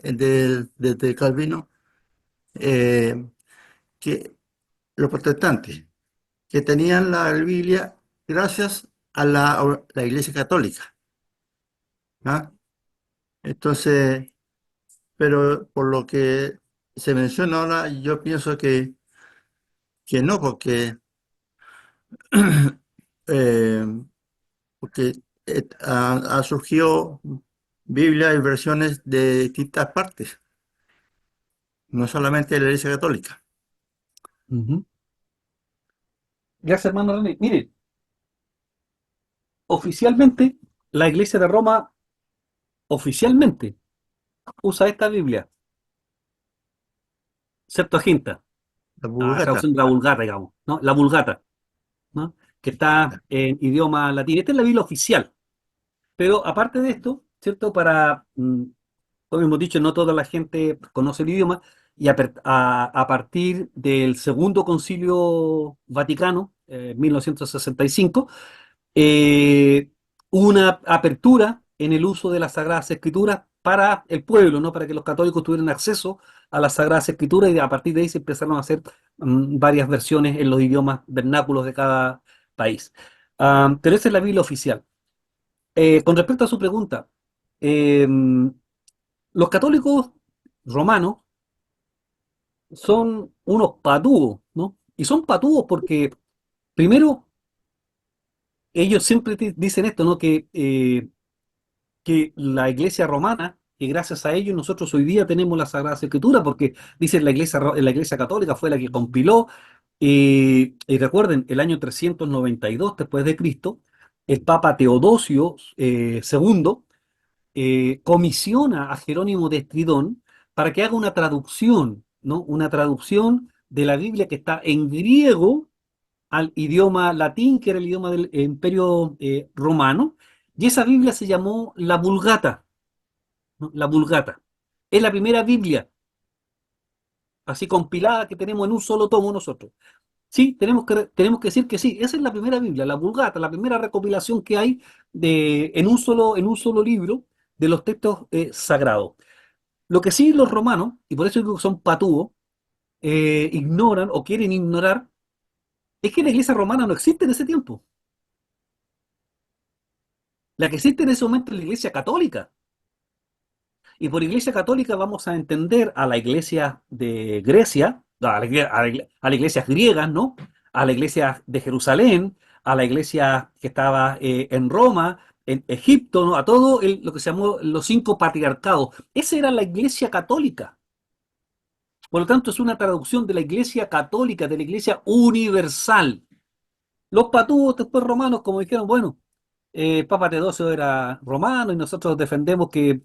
desde Calvino, eh, que los protestantes, que tenían la Biblia gracias a la Iglesia Católica. ¿Ah? Entonces, pero por lo que se menciona ahora, yo pienso que no, eh, porque ha surgido Biblia y versiones de distintas partes, no solamente de la Iglesia Católica.
Ujú. Gracias, hermano René. Mire, oficialmente, la Iglesia de Roma oficialmente usa esta Biblia, Septuaginta,
La Vulgata.
traducción de la Vulgata, digamos, ¿no? La Vulgata, ¿no? Que está en idioma latín. Esta es la Biblia oficial. Pero aparte de esto, ¿cierto? Como hemos dicho, no toda la gente conoce el idioma, y a partir del Segundo Concilio Vaticano, 1965, eh, una apertura en el uso de las Sagradas Escrituras para el pueblo, ¿no? Para que los católicos tuvieran acceso a las Sagradas Escrituras, y a partir de ahí se empezaron a hacer varias versiones en los idiomas vernáculos de cada país. Pero esa es la Biblia oficial. Con respecto a su pregunta, eh, los católicos romanos son unos patúos, ¿no? Y son patúos porque, primero, ellos siempre dicen esto, ¿no? Que la iglesia romana, que gracias a ellos nosotros hoy día tenemos la Sagrada Escritura, porque dicen la iglesia católica fue la que compiló, y recuerden, el año 392 después de Cristo, el Papa Teodosio II comisiona a Jerónimo de Estridón para que haga una traducción, ¿no? Una traducción de la Biblia que está en griego al idioma latín, que era el idioma del Imperio Romano, y esa Biblia se llamó la Vulgata, ¿no? La Vulgata. Es la primera Biblia así compilada que tenemos en un solo tomo nosotros. Sí, tenemos que decir que sí, esa es la primera Biblia, la Vulgata, la primera recopilación que hay en un solo libro de los textos sagrados. Lo que sí los romanos, y por eso digo que son patúos, ignoran o quieren ignorar, es que la iglesia romana no existe en ese tiempo. La que existe en ese momento es la iglesia católica. Y por iglesia católica vamos a entender a la iglesia de Grecia, a la iglesia griega, ¿no? A la iglesia de Jerusalén, a la iglesia que estaba en Roma, en Egipto, ¿no? A todo lo que se llamó los cinco patriarcados. Esa era la iglesia católica. Por lo tanto, es una traducción de la iglesia católica, de la iglesia universal. Los patúos después romanos, como dijeron, bueno, Papa Teodosio era romano y nosotros defendemos que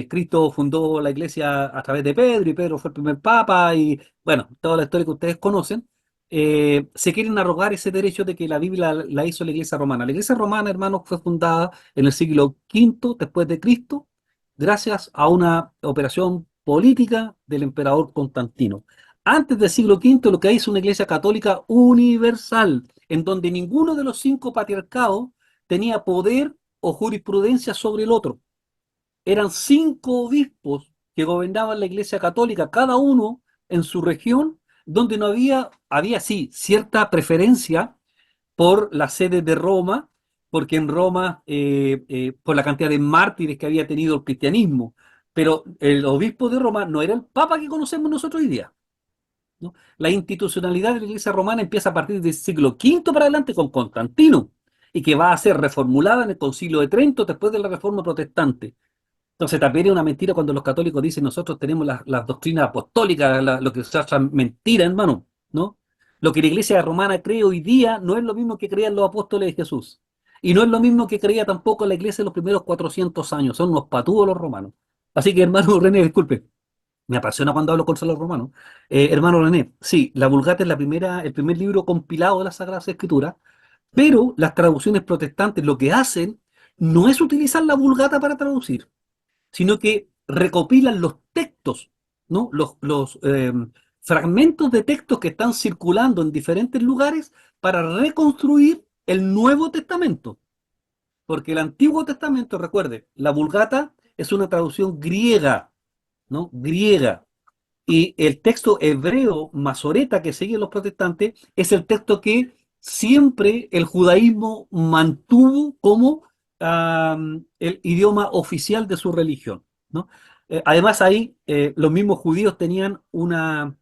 Cristo fundó la iglesia a través de Pedro, y Pedro fue el primer papa, y bueno, toda la historia que ustedes conocen. Se quieren arrogar ese derecho de que la Biblia la hizo la iglesia romana. La iglesia romana, hermanos, fue fundada en el siglo V después de Cristo, gracias a una operación política del emperador Constantino. Antes del siglo V, lo que hay es una iglesia católica universal, en donde ninguno de los cinco patriarcados tenía poder o jurisprudencia sobre el otro. Eran cinco obispos que gobernaban la iglesia católica, cada uno en su región, donde no había sí, cierta preferencia por la sede de Roma, porque en Roma, por la cantidad de mártires que había tenido el cristianismo, pero el obispo de Roma no era el papa que conocemos nosotros hoy día, ¿no? La institucionalidad de la Iglesia romana empieza a partir del siglo V para adelante con Constantino, y que va a ser reformulada en el Concilio de Trento después de la Reforma Protestante. Entonces también es una mentira cuando los católicos dicen nosotros tenemos las doctrinas apostólicas, lo que se llama mentira, hermano, ¿no? Lo que la Iglesia romana cree hoy día no es lo mismo que creían los apóstoles de Jesús. Y no es lo mismo que creía tampoco la Iglesia en los primeros 400 años. Son unos patúos los romanos. Así que, hermano René, disculpe, me apasiona cuando hablo contra los romanos. Hermano René, sí, la Vulgata es el primer libro compilado de las Sagradas Escrituras, pero las traducciones protestantes lo que hacen no es utilizar la Vulgata para traducir, sino que recopilan los textos, ¿no? Los fragmentos de textos que están circulando en diferentes lugares para reconstruir el Nuevo Testamento. Porque el Antiguo Testamento, recuerde, la Vulgata es una traducción griega, ¿no? Griega. Y el texto hebreo masoreta que siguen los protestantes es el texto que siempre el judaísmo mantuvo como el idioma oficial de su religión, ¿no? Además, ahí los mismos judíos tenían un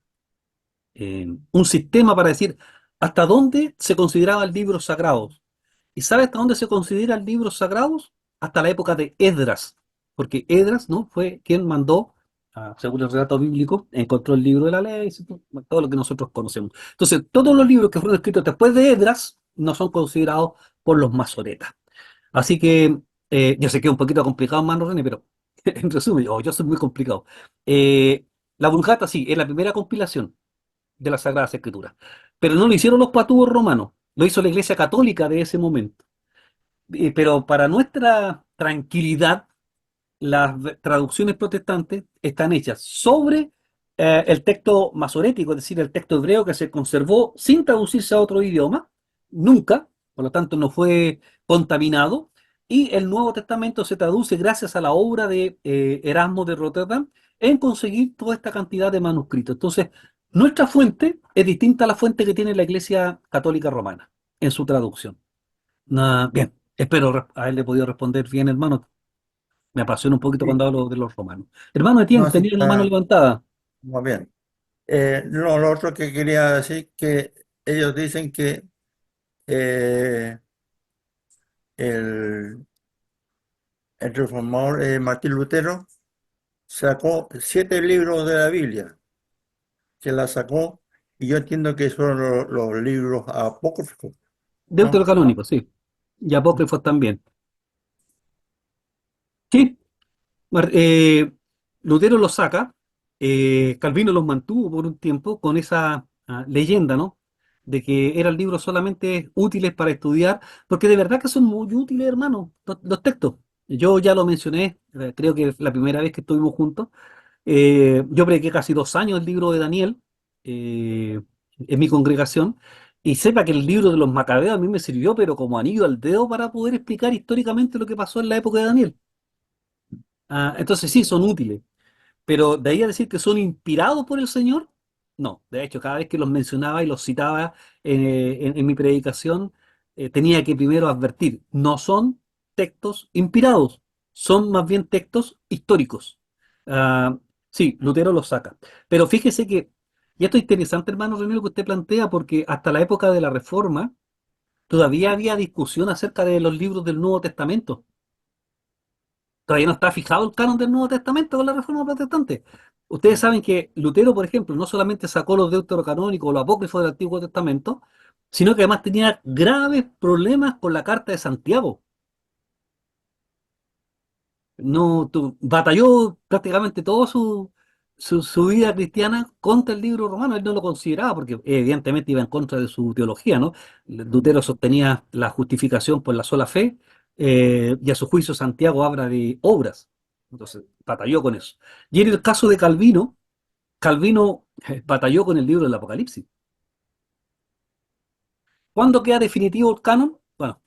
sistema para decir hasta dónde se consideraban libros sagrados. ¿Y sabe hasta dónde se consideran libros sagrados? Hasta la época de Esdras, porque Esdras, ¿no?, fue quien mandó, según el relato bíblico, encontró el libro de la ley, todo lo que nosotros conocemos. Entonces, todos los libros que fueron escritos después de Esdras no son considerados por los masoretas. Así que, yo sé que es un poquito complicado, mano René, pero en resumen, yo soy muy complicado. La Vulgata sí, es la primera compilación de las Sagradas Escrituras. Pero no lo hicieron los patúos romanos, lo hizo la Iglesia Católica de ese momento. Pero para nuestra tranquilidad, las traducciones protestantes están hechas sobre el texto masorético, es decir, el texto hebreo que se conservó sin traducirse a otro idioma, nunca, por lo tanto no fue contaminado, y el Nuevo Testamento se traduce gracias a la obra de Erasmo de Rotterdam en conseguir toda esta cantidad de manuscritos. Entonces, nuestra fuente es distinta a la fuente que tiene la Iglesia Católica Romana en su traducción. Bien, espero haberle podido responder bien, hermano. Me apasiona un poquito
Sí,
cuando hablo de los romanos. Hermano Etienne,
no, sí,
tenía la mano levantada.
muy bien. No, lo otro que quería decir que ellos dicen que eh, el, el reformador Martín Lutero sacó 7 libros de la Biblia, que la sacó, y yo entiendo que son los libros apócrifos, ¿no?
Deuterocanónico, sí. Y apócrifos también. Sí, Mar- eh, Lutero los saca, Calvino los mantuvo por un tiempo con esa leyenda, ¿no? De que eran libros solamente útiles para estudiar, porque de verdad que son muy útiles, hermano, los textos. Yo ya lo mencioné, creo que la primera vez que estuvimos juntos. Yo prediqué casi 2 años el libro de Daniel en mi congregación, y sepa que el libro de los Macabeos a mí me sirvió, pero como anillo al dedo para poder explicar históricamente lo que pasó en la época de Daniel. Entonces sí, son útiles, pero de ahí a decir que son inspirados por el Señor, no. De hecho, cada vez que los mencionaba y los citaba en mi predicación, tenía que primero advertir, no son textos inspirados, son más bien textos históricos. Ah, sí, Lutero los saca. Pero fíjese que, y esto es interesante, hermano René, lo que usted plantea, porque hasta la época de la Reforma todavía había discusión acerca de los libros del Nuevo Testamento. Todavía no está fijado el canon del Nuevo Testamento con la Reforma Protestante. Ustedes saben que Lutero, por ejemplo, no solamente sacó los deuterocanónicos o los apócrifos del Antiguo Testamento, sino que además tenía graves problemas con la Carta de Santiago. No, batalló prácticamente toda su vida cristiana contra el libro romano. Él no lo consideraba porque evidentemente iba en contra de su teología, ¿no? Lutero sostenía la justificación por la sola fe, y a su juicio Santiago habla de obras. Entonces, batalló con eso. Y en el caso de Calvino, Calvino batalló con el libro del Apocalipsis. ¿Cuándo queda definitivo el canon? Bueno,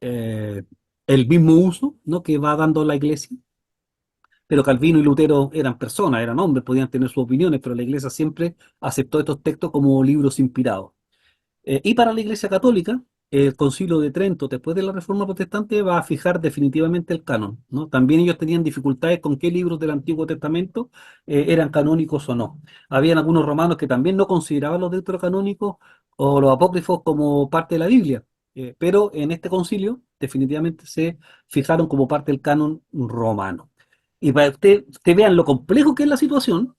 eh, el mismo uso, ¿no?, que va dando la iglesia. Pero Calvino y Lutero eran personas, eran hombres, podían tener sus opiniones, pero la iglesia siempre aceptó estos textos como libros inspirados. Y para la Iglesia Católica, el Concilio de Trento, después de la Reforma Protestante, va a fijar definitivamente el canon, ¿no? También ellos tenían dificultades con qué libros del Antiguo Testamento eran canónicos o no. Habían algunos romanos que también no consideraban los deuterocanónicos o los apócrifos como parte de la Biblia, pero en este concilio definitivamente se fijaron como parte del canon romano. Y para que usted vean lo complejo que es la situación,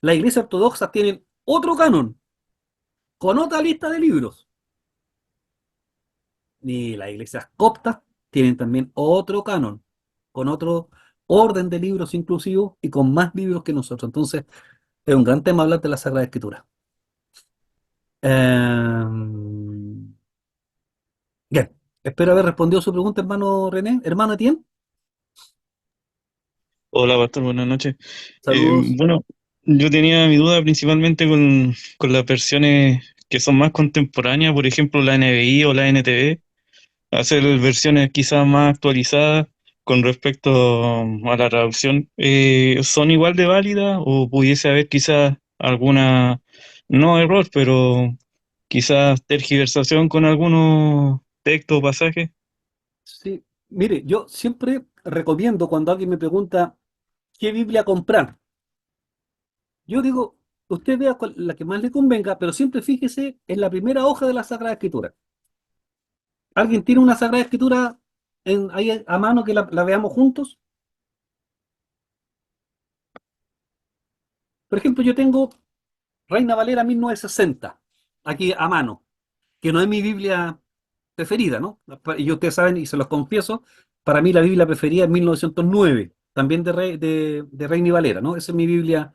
la Iglesia Ortodoxa tiene otro canon con otra lista de libros. Y las iglesias coptas tienen también otro canon, con otro orden de libros inclusivos y con más libros que nosotros. Entonces, es un gran tema hablar de la Sagrada Escritura. Eh, Bien, espero haber respondido a su pregunta, hermano René. Hermano Etienne,
Hola, Pastor, buenas noches.
saludos.
Bueno, yo tenía mi duda principalmente con las versiones que son más contemporáneas, por ejemplo, la NBI o la NTV, hacer versiones quizás más actualizadas con respecto a la traducción. ¿Son igual de válidas o pudiese haber quizás alguna, no error, pero quizás tergiversación con algunos textos o pasajes?
Sí, mire, yo siempre recomiendo cuando alguien me pregunta qué Biblia comprar. Yo digo, usted vea la que más le convenga, pero siempre fíjese en la primera hoja de la Sagrada Escritura. ¿Alguien tiene una Sagrada Escritura ahí a mano que la veamos juntos? Por ejemplo, yo tengo Reina Valera 1960 aquí a mano, que no es mi Biblia preferida, ¿no? Y ustedes saben, y se los confieso, para mí la Biblia preferida es 1909, también de Reina y Valera, ¿no? Esa es mi Biblia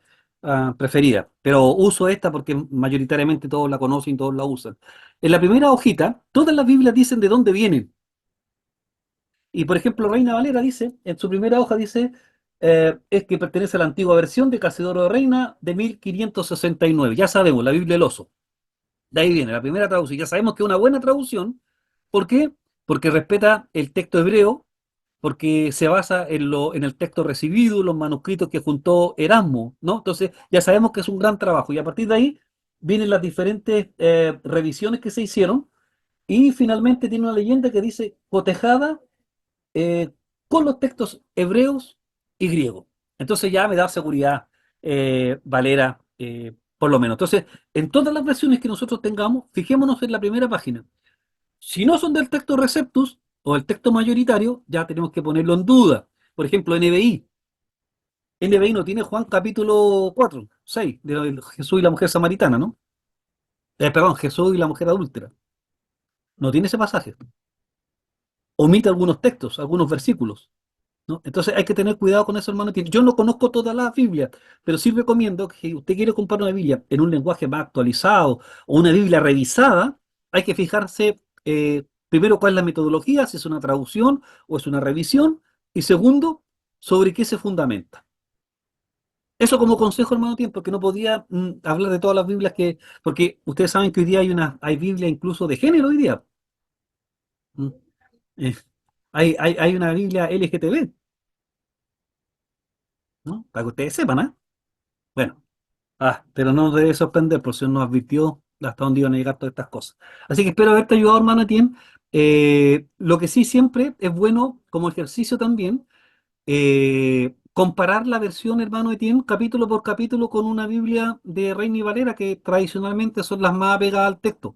preferida, pero uso esta porque mayoritariamente todos la conocen y todos la usan. En la primera hojita, todas las Biblias dicen de dónde vienen. Y por ejemplo, Reina Valera dice, en su primera hoja dice, es que pertenece a la antigua versión de Casidoro de Reina de 1569. Ya sabemos, la Biblia del oso. De ahí viene la primera traducción. Ya sabemos que es una buena traducción. ¿Por qué? Porque respeta el texto hebreo, porque se basa en el texto recibido, los manuscritos que juntó Erasmo, ¿no? Entonces, ya sabemos que es un gran trabajo. Y a partir de ahí vienen las diferentes revisiones que se hicieron. Y finalmente tiene una leyenda que dice cotejada eh, con los textos hebreos y griegos. Entonces ya me da seguridad Valera, por lo menos. Entonces, en todas las versiones que nosotros tengamos, fijémonos en la primera página. Si no son del texto Receptus o el texto mayoritario, ya tenemos que ponerlo en duda. Por ejemplo, NBI. NBI no tiene Juan capítulo 4, 6, de Jesús y la mujer samaritana, ¿no? Perdón, Jesús y la mujer adúltera. No tiene ese pasaje. Omite algunos textos, algunos versículos. ¿No? Entonces hay que tener cuidado con eso, hermano. Yo no conozco toda la Biblia, pero sí recomiendo que si usted quiere comprar una Biblia en un lenguaje más actualizado o una Biblia revisada, hay que fijarse primero cuál es la metodología, si es una traducción o es una revisión, y segundo, sobre qué se fundamenta. Eso como consejo, hermano, tiempo, porque no podía hablar de todas las Biblias porque ustedes saben que hoy día hay Biblia incluso de género hoy día. ¿Mm? Eh, hay una Biblia LGTB, ¿no? Para que ustedes sepan, ¿eh? Bueno, pero no debe sorprender, por si nos advirtió hasta dónde iban a llegar todas estas cosas. Así que espero haberte ayudado, hermano Etienne. Lo que sí siempre es bueno, como ejercicio también, comparar la versión, hermano Etienne, capítulo por capítulo, con una Biblia de Reina y Valera, que tradicionalmente son las más apegadas al texto.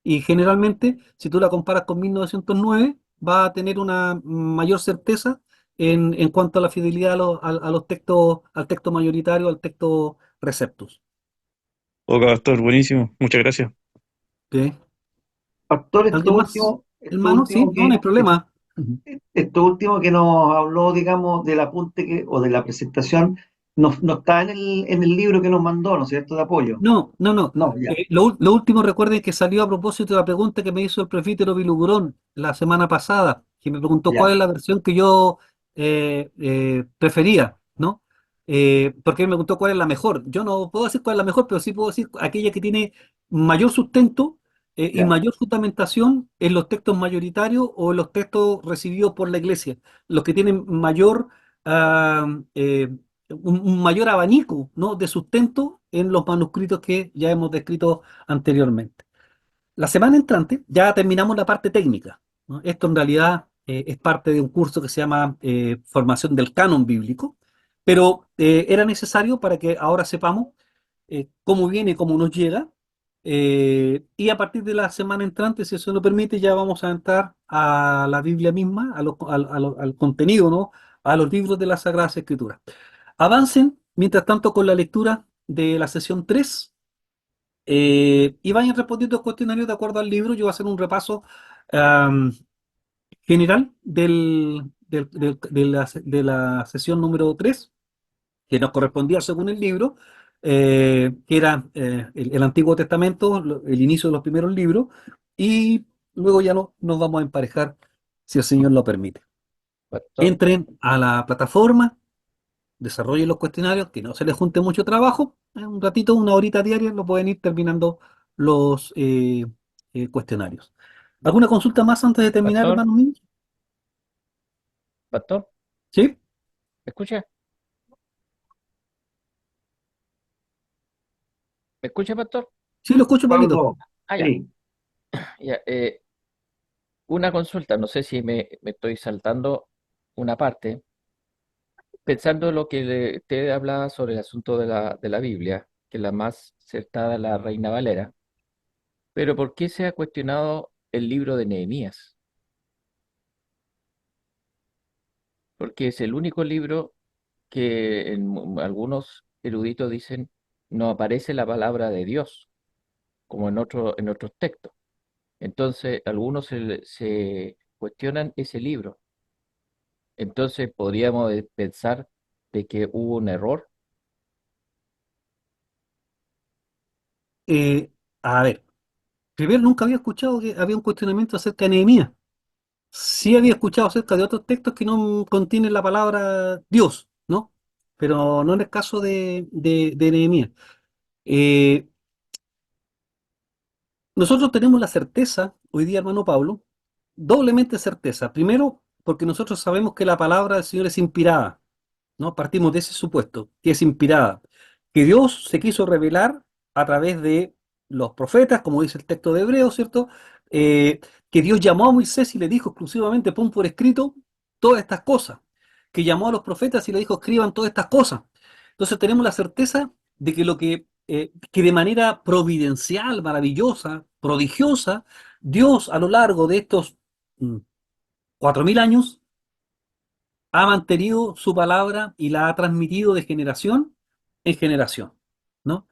Y generalmente, si tú la comparas con 1909, va a tener una mayor certeza en cuanto a la fidelidad a los textos, al texto mayoritario, al texto Receptus.
Ok, Pastor, buenísimo, muchas gracias.
¿Ok?
Pastor,
¿Alguien más?
esto
Hermano, sí,
último
no, no hay problema. Ujú.
esto último que nos habló, digamos, del apunte o de la presentación, no está en el libro que nos mandó, ¿no es cierto?, de apoyo.
No, no, no.
No, ya,
Lo último, recuerden que salió a propósito de la pregunta que me hizo el prefítero Bilugurón la semana pasada, que me preguntó cuál
ya,
es la versión que yo prefería, ¿no? Porque él me preguntó cuál es la mejor. Yo no puedo decir cuál es la mejor, pero sí puedo decir aquella que tiene mayor sustento y
ya.
mayor fundamentación en los textos mayoritarios o en los textos recibidos por la iglesia, los que tienen mayor ah, eh, un mayor abanico, ¿no?, de sustento en los manuscritos que ya hemos descrito anteriormente. La semana entrante ya terminamos la parte técnica, ¿no? Esto en realidad es parte de un curso que se llama Formación del Canon Bíblico, pero era necesario para que ahora sepamos cómo viene, cómo nos llega, y a partir de la semana entrante, si eso lo permite, ya vamos a entrar a la Biblia misma, al contenido, ¿no? A los libros de las Sagradas Escrituras. Avancen, mientras tanto, con la lectura de la sesión 3 y vayan respondiendo el cuestionario de acuerdo al libro. Yo voy a hacer un repaso am, general de la sesión número 3 que nos correspondía según el libro, que era el Antiguo Testamento, el inicio de los primeros libros, y luego ya no, nos vamos a emparejar si el Señor lo permite.
Pastor,
Entren a la plataforma, desarrollen los cuestionarios, que no se les junte mucho trabajo, un ratito, una horita diaria, lo pueden ir terminando los cuestionarios. ¿Alguna consulta más antes de terminar,
pastor,
hermano mío?
pastor,
¿Sí?
¿me escucha? ¿Me escucha, pastor?
Sí, lo escucho, Pablito.
Pablo,
Ah, ya,
sí,
ya. Una consulta, no sé si me estoy saltando una parte, pensando en lo que usted hablaba sobre el asunto de la Biblia, que la más acertada es la Reina Valera, pero ¿por qué se ha cuestionado el libro de Nehemías? Porque es el único libro que algunos eruditos dicen no aparece la palabra de Dios, como en otros textos. Entonces, algunos se cuestionan ese libro. Entonces, podríamos pensar de que hubo un error.
Eh, a ver, primero nunca había escuchado que había un cuestionamiento acerca de Nehemías. Sí había escuchado acerca de otros textos que no contienen la palabra Dios, ¿no? Pero no en el caso de Nehemías. Eh, Nosotros tenemos la certeza, hoy día, hermano Pablo, doblemente certeza. Primero, porque nosotros sabemos que la palabra del Señor es inspirada, ¿no? Partimos de ese supuesto, que es inspirada, que Dios se quiso revelar a través de los profetas, como dice el texto de Hebreo, ¿cierto? Que Dios llamó a Moisés y le dijo exclusivamente, pon por escrito todas estas cosas, que llamó a los profetas y le dijo, escriban todas estas cosas. Entonces tenemos la certeza de que que de manera providencial, maravillosa, prodigiosa, Dios a lo largo de estos 4000 años ha mantenido su palabra y la ha transmitido de generación en generación, ¿no?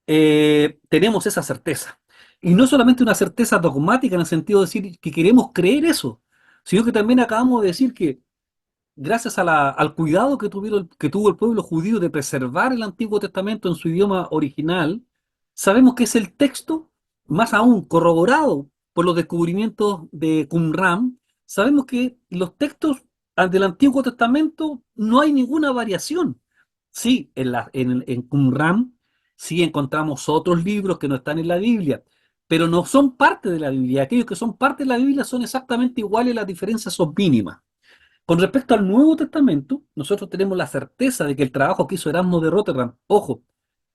Tenemos esa certeza. Y no solamente una certeza dogmática en el sentido de decir que queremos creer eso, sino que también acabamos de decir que gracias a al cuidado que tuvo el pueblo judío de preservar el Antiguo Testamento en su idioma original, sabemos que es el texto, más aún corroborado por los descubrimientos de Qumran, sabemos que los textos del Antiguo Testamento no hay ninguna variación. Sí, en Qumran sí encontramos otros libros que no están en la Biblia, pero no son parte de la Biblia. Aquellos que son parte de la Biblia son exactamente iguales, las diferencias son mínimas. Con respecto al Nuevo Testamento, nosotros tenemos la certeza de que el trabajo que hizo Erasmo de Rotterdam, ojo,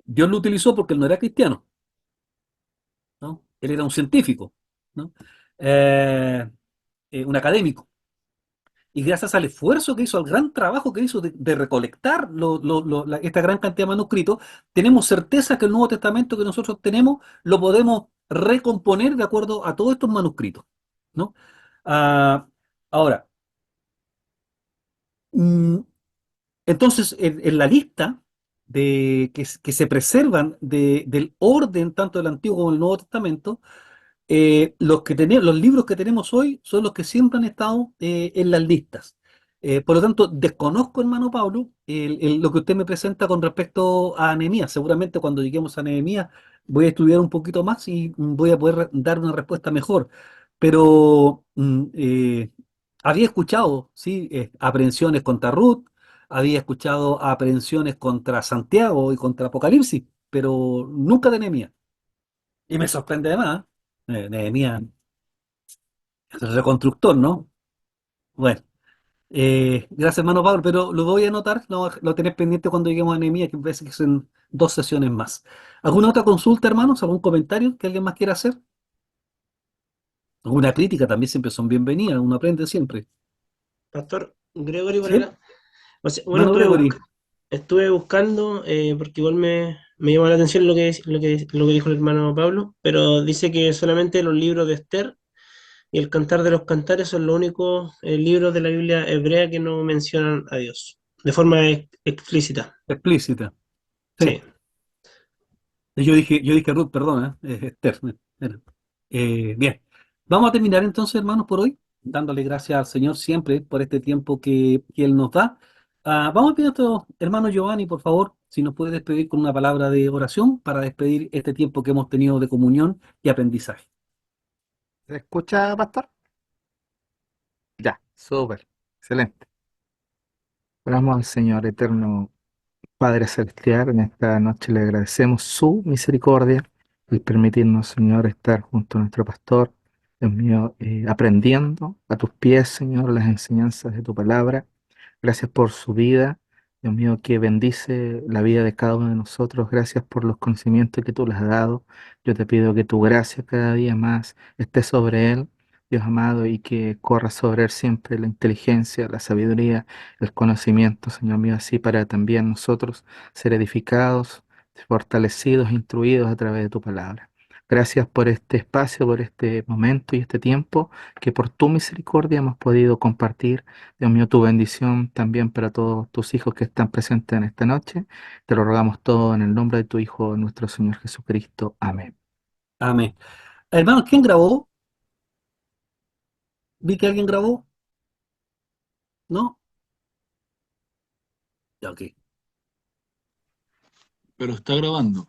Dios lo utilizó porque él no era cristiano, ¿no? Él era un científico, ¿no? Eh, un académico. Y gracias al esfuerzo que hizo, al gran trabajo que hizo de recolectar esta gran cantidad de manuscritos, tenemos certeza que el Nuevo Testamento que nosotros tenemos lo podemos recomponer de acuerdo a todos estos manuscritos, ¿no? Ah, ahora, mm, entonces, en la lista que se preservan del orden tanto del Antiguo como del Nuevo Testamento, los libros que tenemos hoy son los que siempre han estado en las listas. Por lo tanto, desconozco, hermano Pablo, lo que usted me presenta con respecto a Nehemías. Seguramente cuando lleguemos a Nehemías voy a estudiar un poquito más y voy a poder dar una respuesta mejor. Pero había escuchado, sí, aprehensiones contra Ruth, había escuchado aprehensiones contra Santiago y contra Apocalipsis, pero nunca de Nehemías. Y me sorprende además, Nehemías es el reconstructor, ¿no? Bueno, gracias hermano Pablo, pero lo voy a anotar, lo tenés pendiente cuando lleguemos a Nehemías, que parece que son 2 sesiones más. ¿Alguna otra consulta, hermanos? ¿Algún comentario que alguien más quiera hacer? Una crítica también siempre son bienvenidas, uno aprende siempre.
Pastor Gregory por
¿Sí?
acá. O sea, bueno,
Hermano Gregory,
estuve buscando, porque igual me llamó la atención lo que dijo el hermano Pablo, pero dice que solamente los libros de Esther y el Cantar de los Cantares son los únicos libros de la Biblia hebrea que no mencionan a Dios de forma explícita.
explícita. Sí.
Sí.
Yo dije Ruth, perdona, es Esther. Era. Bien, vamos a terminar entonces, hermanos, por hoy, dándole gracias al Señor siempre por este tiempo que Él nos da. Vamos a pedir a nuestro hermano Giovanni, por favor, si nos puede despedir con una palabra de oración para despedir este tiempo que hemos tenido de comunión y aprendizaje.
¿Se escucha, pastor? Ya, súper, excelente. Oramos al Señor eterno, Padre Celestial. En esta noche le agradecemos su misericordia, el permitirnos, Señor, estar junto a nuestro pastor, Dios mío, aprendiendo a tus pies, Señor, las enseñanzas de tu palabra. Gracias por su vida, Dios mío, que bendice la vida de cada uno de nosotros. Gracias por los conocimientos que tú le has dado. Yo te pido que tu gracia cada día más esté sobre él, Dios amado, y que corra sobre él siempre la inteligencia, la sabiduría, el conocimiento, Señor mío, así para también nosotros ser edificados, fortalecidos, instruidos a través de tu palabra. Gracias por este espacio, por este momento y este tiempo que por tu misericordia hemos podido compartir. Dios mío, tu bendición también para todos tus hijos que están presentes en esta noche. Te lo rogamos todo en el nombre de tu Hijo, nuestro Señor Jesucristo. Amén.
Amén. Hermanos, ¿quién grabó? ¿Vi que alguien grabó? ¿No? Ya, ok.
Pero está grabando.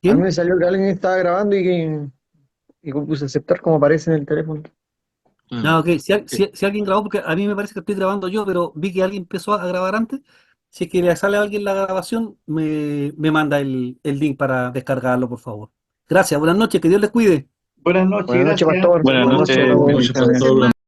A mí
¿Quién?
me salió que alguien estaba grabando y puse aceptar como aparece en el teléfono.
Claro.
Ok. Si alguien grabó, porque a mí me parece que estoy grabando yo, pero vi que alguien empezó a grabar antes. Si es que le sale a alguien la grabación, me manda el link para descargarlo, por favor. Gracias, buenas noches, que Dios les cuide.
Buenas noches,
Buenas noches,
gracias.
pastor.
Buenas
Buenas
Saludos a
noches a
noches,
todos.
todos.
Buenas noches,
bendiciones.
pastor.